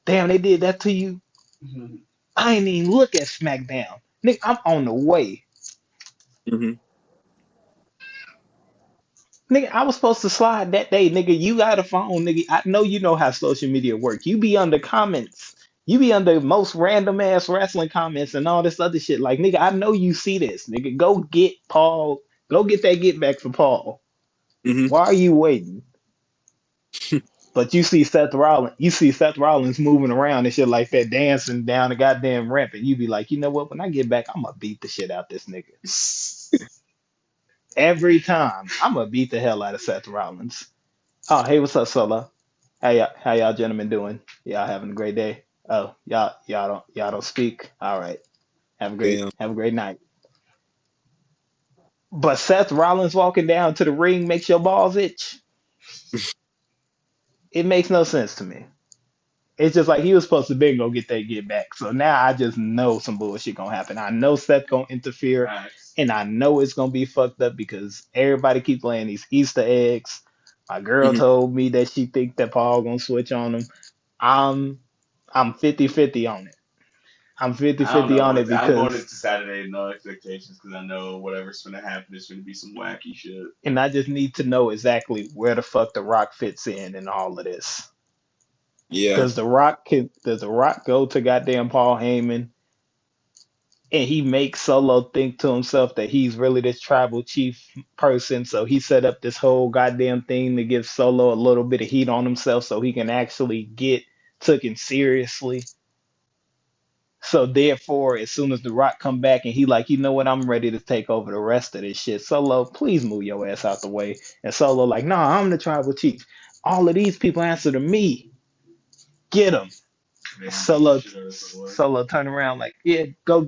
damn, they did that to you. I ain't even look at SmackDown. Nigga, I'm on the way. Mhm. Nigga, I was supposed to slide that day. Nigga, you got a phone, nigga. I know you know how social media work. You be under comments. You be under most random ass wrestling comments and all this other shit. Like, nigga, I know you see this. Nigga, go get Paul. Go get that get back for Paul. Mhm. Why are you waiting? But you see Seth Rollins moving around and shit like that, dancing down the goddamn ramp, and you be like, you know what? When I get back, I'm gonna beat the shit out this nigga. Every time, I'm gonna beat the hell out of Seth Rollins. Oh, hey, what's up, Solo? How y'all gentlemen doing? Y'all having a great day? Oh, y'all don't speak. All right. Damn. Have a great night. But Seth Rollins walking down to the ring makes your balls itch. It makes no sense to me. It's just like he was supposed to be go get that get back. So now I just know some bullshit gonna happen. I know Seth gonna interfere, Facts. and I know it's gonna be fucked up because everybody keep laying these Easter eggs. My girl Mhm. told me that she think that Paul gonna switch on him. I'm I'm 50-50 on it. I'm I don't 50-50 know on it what I'm going because into Saturday with no expectations because I know whatever's gonna happen is gonna be some wacky shit. and I just need to know exactly where the fuck the Rock fits in all of this. Yeah. Does the Rock go to goddamn Paul Heyman and he makes Solo think to himself that he's really this tribal chief person. So he set up this whole goddamn thing to give Solo a little bit of heat on himself so he can actually get taken seriously. So therefore, as soon as The Rock come back and he like, you know what, I'm ready to take over the rest of this shit. Solo, please move your ass out the way. And Solo like, nah, I'm the tribal chief. All of these people answer to me. Get them. They gonna beat the Solo, shit out of someone. Solo turn around like, yeah, go,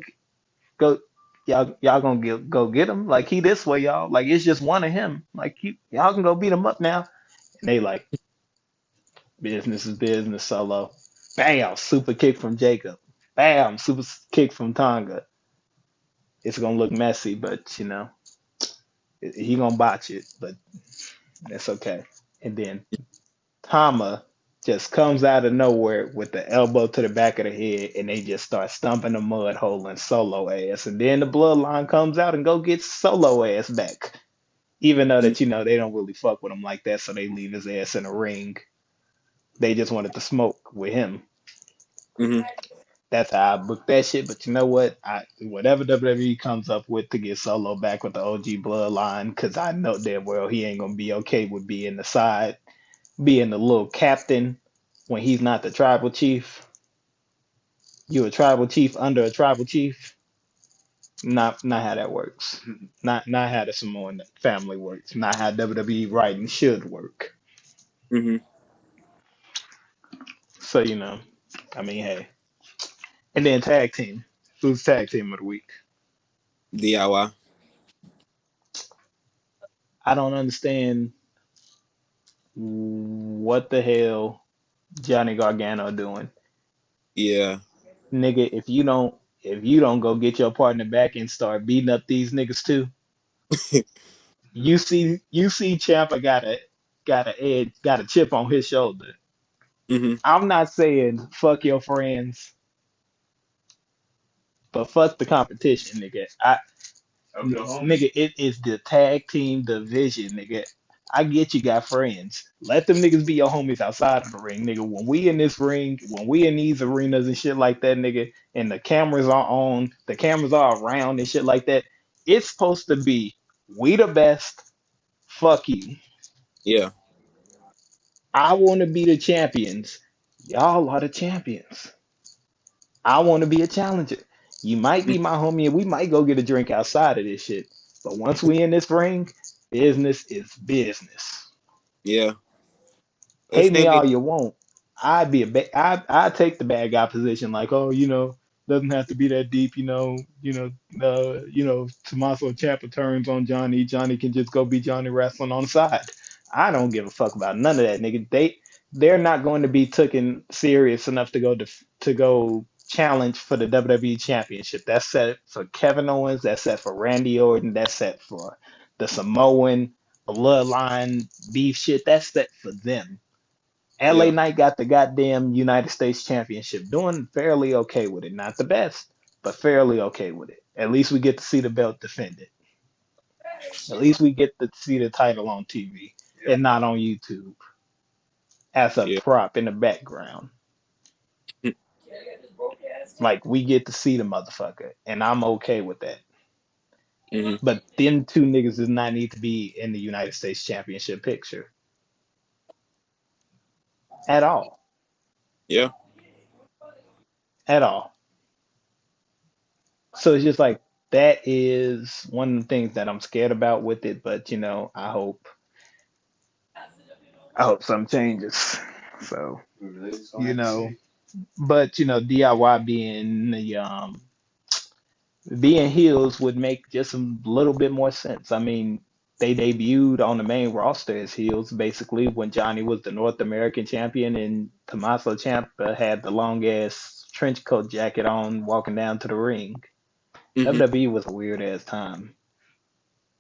y'all gonna go get him? Like he this way, y'all. Like it's just one of him. Like y'all can go beat him up now. And they like business is business. Solo, bam, super kick from Jacob. Bam, super kick from Tonga. It's gonna look messy, but he gonna botch it. But that's okay. And then Tama just comes out of nowhere with the elbow to the back of the head, and they just start stumping the mud hole in Solo ass. And then the bloodline comes out and go get Solo ass back. Even though that they don't really fuck with him like that, so they leave his ass in the ring. They just wanted to smoke with him. Mhm. That's how I booked that shit. But you know what? Whatever WWE comes up with to get Solo back with the OG bloodline, because I know damn well he ain't gonna be okay with being the little captain. when he's not the tribal chief. You a tribal chief under a tribal chief. Not how that works. Not how the Samoan family works. Not how WWE writing should work. Mhm. So I mean, hey. And then tag team. Who's tag team of the week? DIY. I don't understand what the hell Johnny Gargano doing. Yeah. Nigga, if you don't go get your partner back and start beating up these niggas too, you see Champa got a chip on his shoulder. Mhm. I'm not saying fuck your friends, but fuck the competition, nigga. Nigga, it is the tag team division, nigga. I get you got friends. Let them niggas be your homies outside of the ring, nigga. When we in this ring, when we in these arenas and shit like that, nigga, and the cameras are on, the cameras are around and shit like that, it's supposed to be we the best, fuck you. Yeah. I want to be the champions. Y'all are the champions. I want to be a challenger. You might Mm. be my homie and we might go get a drink outside of this shit. But once we in this ring, business is business. Yeah. Hate me Same thing. all you want. I'd take the bad guy position, like, oh, doesn't have to be that deep, Tommaso Ciampa turns on Johnny. Johnny can just go be Johnny wrestling on the side. I don't give a fuck about none of that, nigga. They're not going to be taken serious enough to go challenge for the WWE Championship. That's set for Kevin Owens. That's set for Randy Orton. That's set for the Samoan bloodline beef shit. That's set for them. LA Yeah. Knight got the goddamn United States Championship, doing fairly okay with it. Not the best, but fairly okay with it. At least we get to see the belt defended. At least we get to see the title on TV Yep. and not on YouTube as a Yeah. prop in the background. Like we get to see the motherfucker, and I'm okay with that. Mhm. But them two niggas does not need to be in the United States Championship picture at all. Yeah. At all. So it's just like that is one of the things that I'm scared about with it, but I hope something changes. So, We really just gonna you have to know, see. but DIY being heels would make just a little bit more sense. I mean, they debuted on the main roster as heels basically when Johnny was the North American champion and Tommaso Ciampa had the long ass trench coat jacket on walking down to the ring. Mhm. WWE was a weird ass time.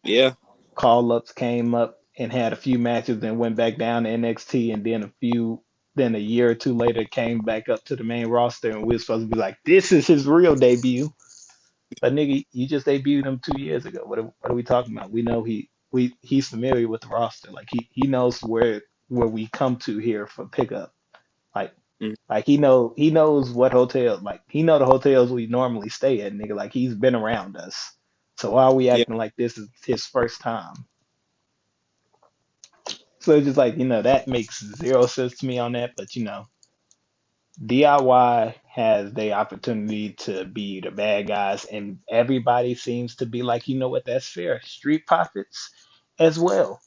Yeah. Call ups came up and had a few matches, then went back down to NXT, and then a year or two later came back up to the main roster, and we are supposed to be like, this is his real debut. But nigga, you just debuted him 2 years ago. What are we talking about? We know he's familiar with the roster. Like he knows where we come to here for pickup. Like Mhm. like he knows what hotel like he know the hotels we normally stay at, nigga. Like he's been around us. So why are we Yeah. acting like this is his first time? So it's just like, that makes zero sense to me on that. But DIY has the opportunity to be the bad guys, and everybody seems to be like, you know what, that's fair. Street Profits as well.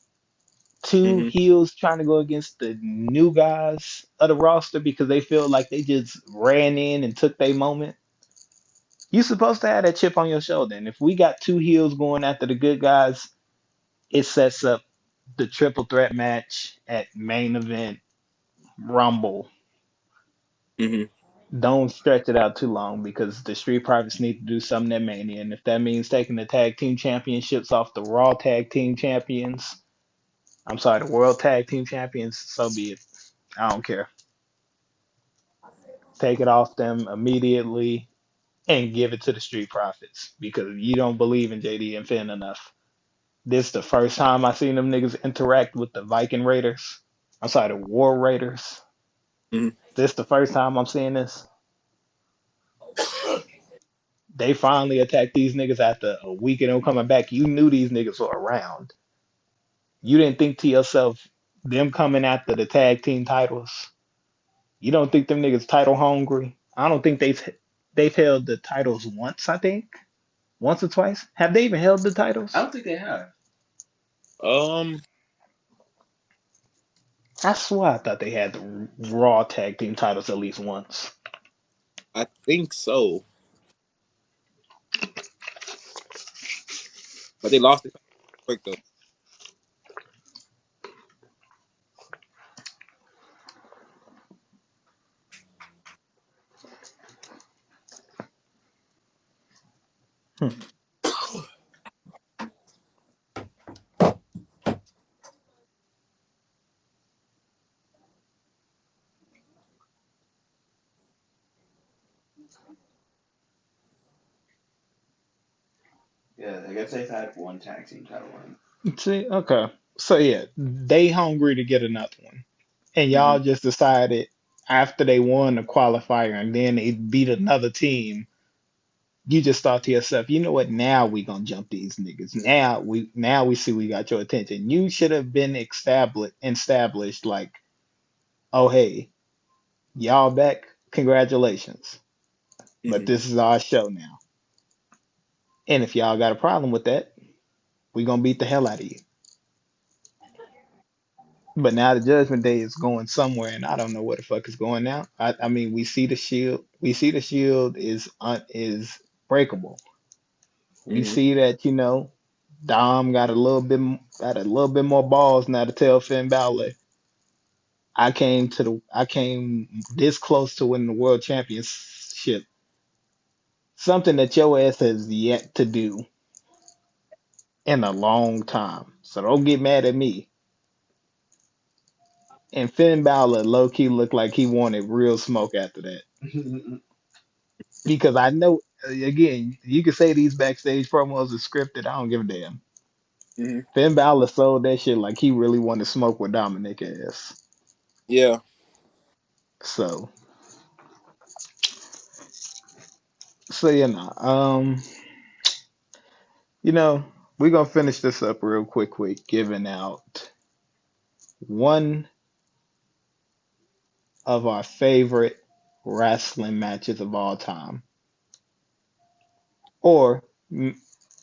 Two Mhm. heels trying to go against the new guys of the roster because they feel like they just ran in and took their moment. You're supposed to have that chip on your shoulder. And if we got two heels going after the good guys, it sets up the triple threat match at main event Rumble. Mhm. Don't stretch it out too long because the Street Profits need to do something at Mania. And if that means taking the tag team championships off the Raw tag team champions, I'm sorry, the World Tag Team Champions, so be it. I don't care. Take it off them immediately and give it to the Street Profits because you don't believe in JD and Finn enough. This is the first time I seen them niggas interact with the Viking Raiders. I'm sorry, the War Raiders. Mhm. This is the first time I'm seeing this. They finally attacked these niggas after a week of them coming back. You knew these niggas were around. You didn't think to yourself, them coming after the tag team titles. You don't think them niggas title hungry? I don't think they've held the titles once. I think once or twice. Have they even held the I titles? don't think they have. Um, I swear I thought they had the Raw tag team titles at least once. I think so, but they lost it quick though. Hmm. Yeah, I guess they've had one tag team title run. See, okay. So yeah, they hungry to get another one. And Hmm. y'all just decided after they won the qualifier and then they beat another team, you just thought to yourself, you know what? Now we gonna jump these niggas. Now we see we got your attention. You should have been established like, oh hey, y'all back. Congratulations. But Hmm. this is our show now. And if y'all got a problem with that, we gonna beat the hell out of you. But now the Judgment Day is going somewhere, and I don't know where the fuck is going now. I mean, we see the shield. We see the shield is breakable. We Hmm. see that Dom got a little bit more balls now to tell Finn Balor. I came this close to winning the world championship. Something that your ass has yet to do in a long time. So don't get mad at me. And Finn Balor low key looked like he wanted real smoke after that. Because I know, again, you can say these backstage promos are scripted. I don't give a damn. Hmm. Finn Balor sold that shit like he really wanted to smoke with Dominic ass. Yeah. So, so you know, we're gonna finish this up real quick, giving out one of our favorite wrestling matches of all time, or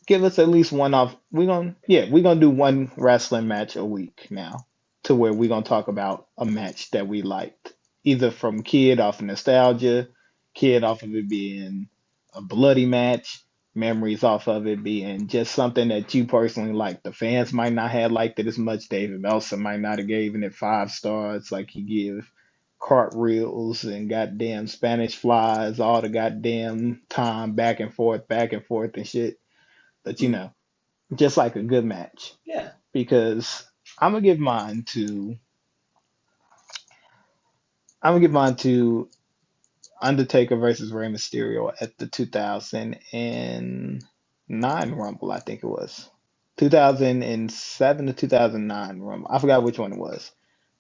give us at least one off. We're gonna do one wrestling match a week now, to where we're gonna talk about a match that we liked, either from kid off of nostalgia, kid off of it being a bloody match, memories off of it being just something that you personally liked. The fans might not have liked it as much. David Meltzer might not have given it 5 stars like he give cartwheels and goddamn Spanish flies all the goddamn time back and forth and shit. But Hmm. just like a good match. Yeah. Because I'm gonna give mine to I'm gonna give mine to Undertaker versus Rey Mysterio at the 2009 Rumble, I think it was. 2007 to 2009 Rumble. I forgot which one it was.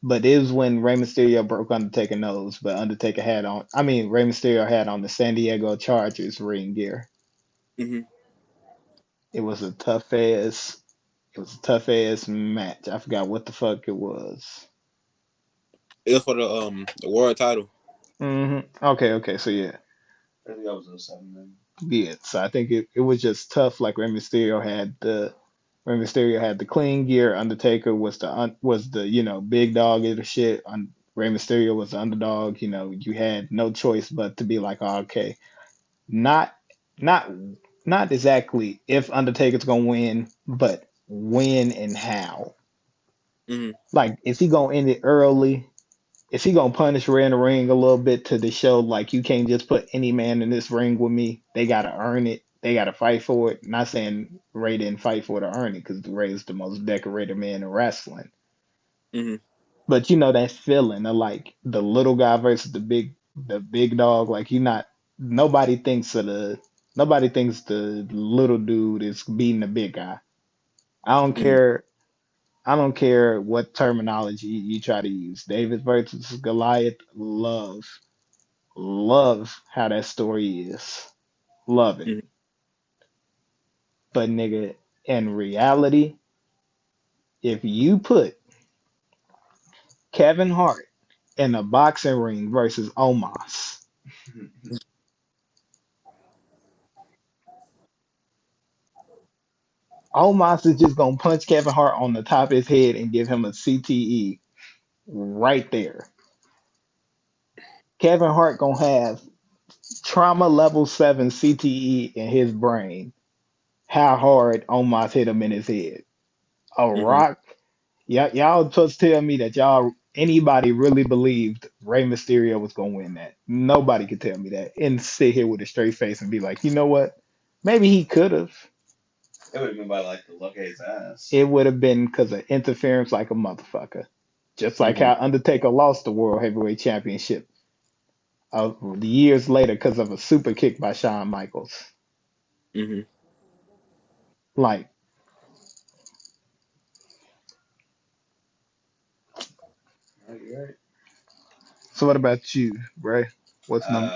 But it was when Rey Mysterio broke Undertaker nose, but Rey Mysterio had on the San Diego Chargers ring gear. Hmm. It was a tough ass match. I forgot what the fuck it was. It was for the world title. Okay. So yeah, I think that was 07 then. yeah. So I think it was just tough. Like Rey Mysterio had the clean gear. Undertaker was the big dog of the shit. Rey Mysterio was the underdog. You had no choice but to be like, oh, okay, not not not exactly if Undertaker's gonna win, but when and how. Hmm. Like, is he gonna end it early? Is he gonna punish Ray in the ring a little bit to the show? Like, you can't just put any man in this ring with me. They gotta earn it. They gotta fight for it. Not saying Ray didn't fight for it or earn it, because Ray is the most decorated man in wrestling. Hmm. But that feeling of like the little guy versus the big dog. Like, nobody thinks the little dude is beating the big guy. I don't Hmm. care. I don't care what terminology you try to use. David versus Goliath, love how that story is. Love it. Hmm. But nigga, in reality, if you put Kevin Hart in a boxing ring versus Omos. Omos is just gonna punch Kevin Hart on the top of his head and give him a CTE right there. Kevin Hart gonna have trauma level 7 CTE in his brain. How hard Omos hit him in his head. A Hmm. rock. Y'all supposed to tell me that y'all anybody really believed Rey Mysterio was gonna win that. Nobody could tell me that and sit here with a straight face and be like, you know what? Maybe he could have. It would have been by like the luck of his ass. It would have been because of interference like a motherfucker. Just like Hmm. how Undertaker lost the World Heavyweight Championship years later because of a super kick by Shawn Michaels. Hmm. Like, You're right. so what about you, Bray? What's the Mine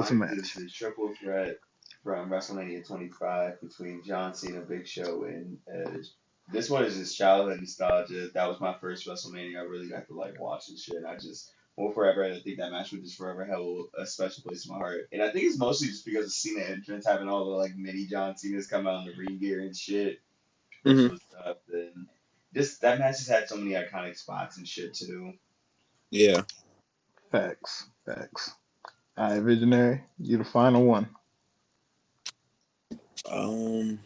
is match? the triple threat from WrestleMania 25 between John Cena, Big Show, and Edge. This one is just childhood nostalgia. That was my first WrestleMania. I really got to like watch and shit. I just will forever. I think that match would just forever have a special place in my heart. And I think it's mostly just because of Cena entrance, having all the like mini John Cena's come out in the ring gear and shit, which Hmm. was tough. And this that match has had so many iconic spots and shit too. Yeah. Facts. Facts. All right, Visionary, you the final one. Um,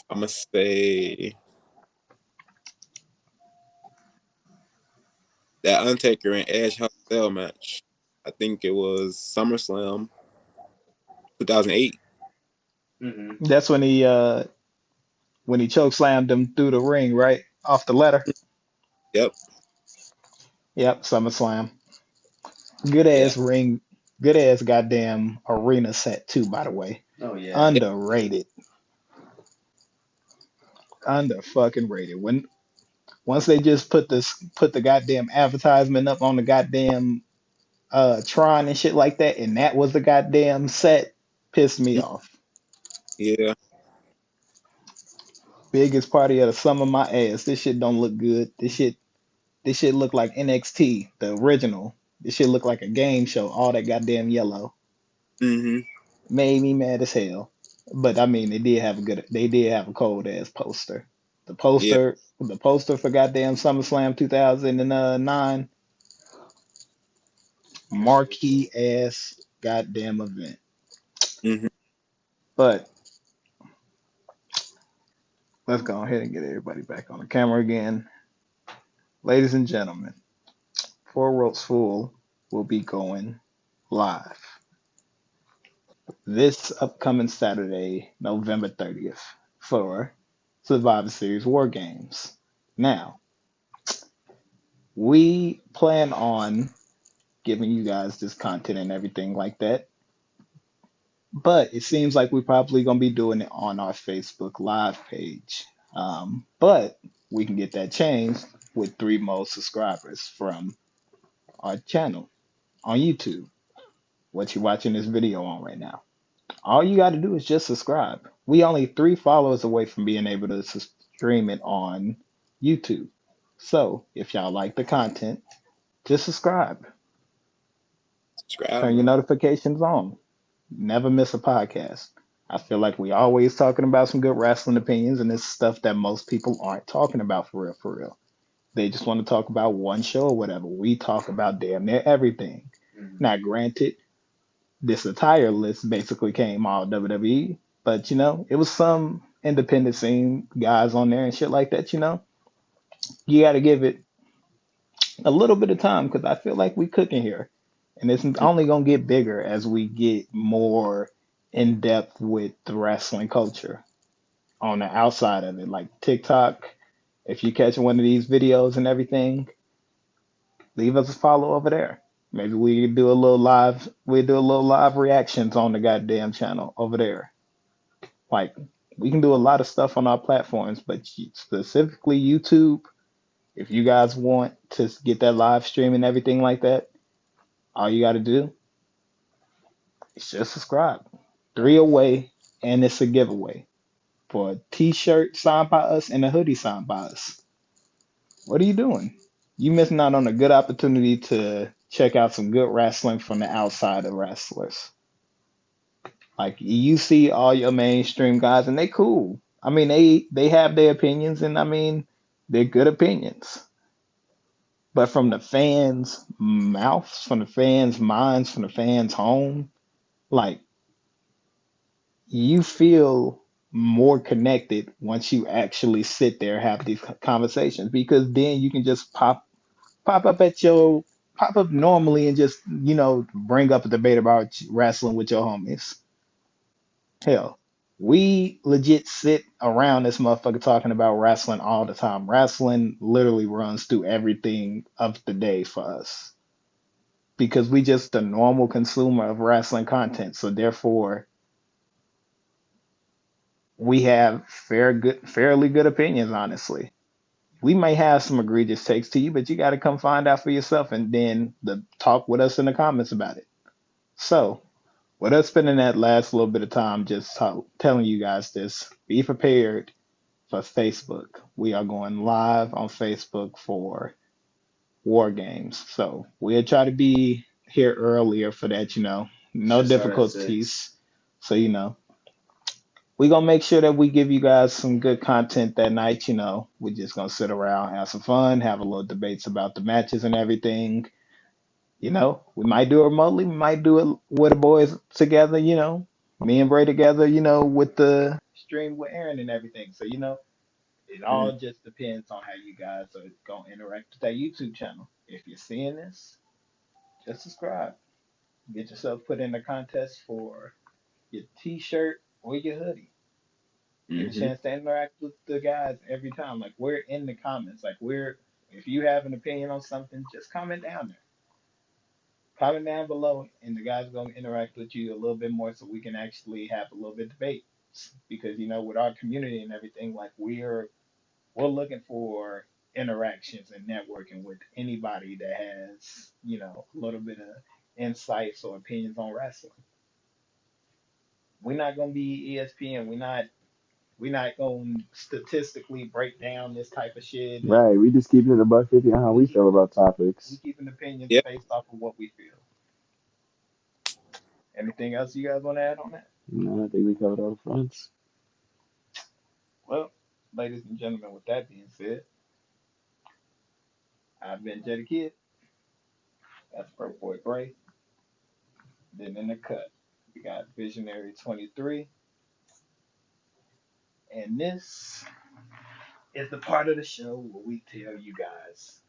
I'm gonna say that Undertaker and Edge Hell in a Cell match. I think it was SummerSlam 2008. Mm-hmm. That's when he choke slammed him through the ring, right? Off the ladder. Yep. Yep, SummerSlam. Good Yeah. ass ring, good ass goddamn arena set too, by the way. Oh yeah. Underrated. Under fucking rated. When once they just put the goddamn advertisement up on the goddamn Tron and shit like that, and that was the goddamn set, pissed me off. Yeah. Biggest party of the summer, my ass. This shit don't look good. This shit look like NXT, the original. This shit look like a game show. All that goddamn yellow Hmm. made me mad as hell. But I mean, they did have a cold ass poster. Yeah. The poster for goddamn SummerSlam 2009, marquee ass goddamn event. Hmm. But let's go ahead and get everybody back on the camera again. Ladies and gentlemen, Four Ropes Full will be going live this upcoming Saturday, November 30th, for Survivor Series War Games. Now, we plan on giving you guys this content and everything like that, but it seems like we're probably going to be doing it on our Facebook Live page. But we can get that changed with 3 more subscribers from our channel on YouTube, what you're watching this video on right now. All you got to do is just subscribe. We only 3 followers away from being able to stream it on YouTube. So if y'all like the content, just subscribe. Subscribe, Turn your man. notifications on. Never miss a podcast. I feel like we always talking about some good wrestling opinions, and this stuff that most people aren't talking about for real, for real. They just want to talk about one show or whatever. We talk about damn near everything. Mm-hmm. Now, granted, this entire list basically came all WWE, but it was some independent scene guys on there and shit like that. You got to give it a little bit of time because I feel like we cooking here, and it's only gonna get bigger as we get more in depth with the wrestling culture on the outside of it, like TikTok. If you catch one of these videos and everything, leave us a follow over there. Maybe we do a little live. We do a little live reactions on the goddamn channel over there. Like we can do a lot of stuff on our platforms, but specifically YouTube. If you guys want to get that live stream and everything like that, all you got to do is just subscribe. 3 away, and it's a giveaway for a T-shirt signed by us and a hoodie signed by us. What are you doing? You missing out on a good opportunity to check out some good wrestling from the outside of wrestlers. Like you see all your mainstream guys and they cool. I mean they have their opinions and I mean they're good opinions. But from the fans' mouths, from the fans' minds, from the fans' home, like you feel more connected once you actually sit there and have these conversations because then you can just pop up at your pop up normally and just bring up a debate about wrestling with your homies. Hell, we legit sit around this motherfucker talking about wrestling all the time. Wrestling literally runs through everything of the day for us because we just a normal consumer of wrestling content. So therefore, we have fairly good opinions, honestly. We may have some egregious takes to you, but you got to come find out for yourself and then talk with us in the comments about it. So, with us spending that last little bit of time just telling you guys this, be prepared for Facebook. We are going live on Facebook for War Games. So, we'll try to be here earlier for that, no Should start at 6. difficulties. So, we're gonna make sure that we give you guys some good content that night. We're just gonna sit around, have some fun, have a little debates about the matches and everything. We might do it remotely, we might do it with the boys together, me and Bray together, with the stream with Aaron and everything. So, it all Mm. just depends on how you guys are gonna interact with that YouTube channel. If you're seeing this, just subscribe. Get yourself put in the contest for your t-shirt or your hoodie. Get a Mm-hmm. chance to interact with the guys every time. Like we're in the comments. If you have an opinion on something, just comment down there. Comment down below, and the guys are gonna interact with you a little bit more, so we can actually have a little bit of debate. Because with our community and everything, like we're looking for interactions and networking with anybody that has a little bit of insights or opinions on wrestling. We're not gonna be ESPN. We're not going to statistically break down this type of shit, and Right. We just keep it a buck 50 on how we we keep feel about we topics. keeping opinions Yep. based off of what we feel. Anything else you guys want to add on that? I think we covered all the fronts. Well, ladies and gentlemen, with that being said, I've been Jetty Kid. That's Pro Boy Bray. Then in the cut, we got Visionary 23, and this is the part of the show where we tell you guys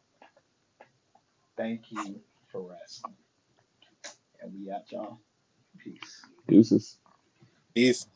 thank you for wrestling, and we out, y'all. Peace. Deuces. Peace.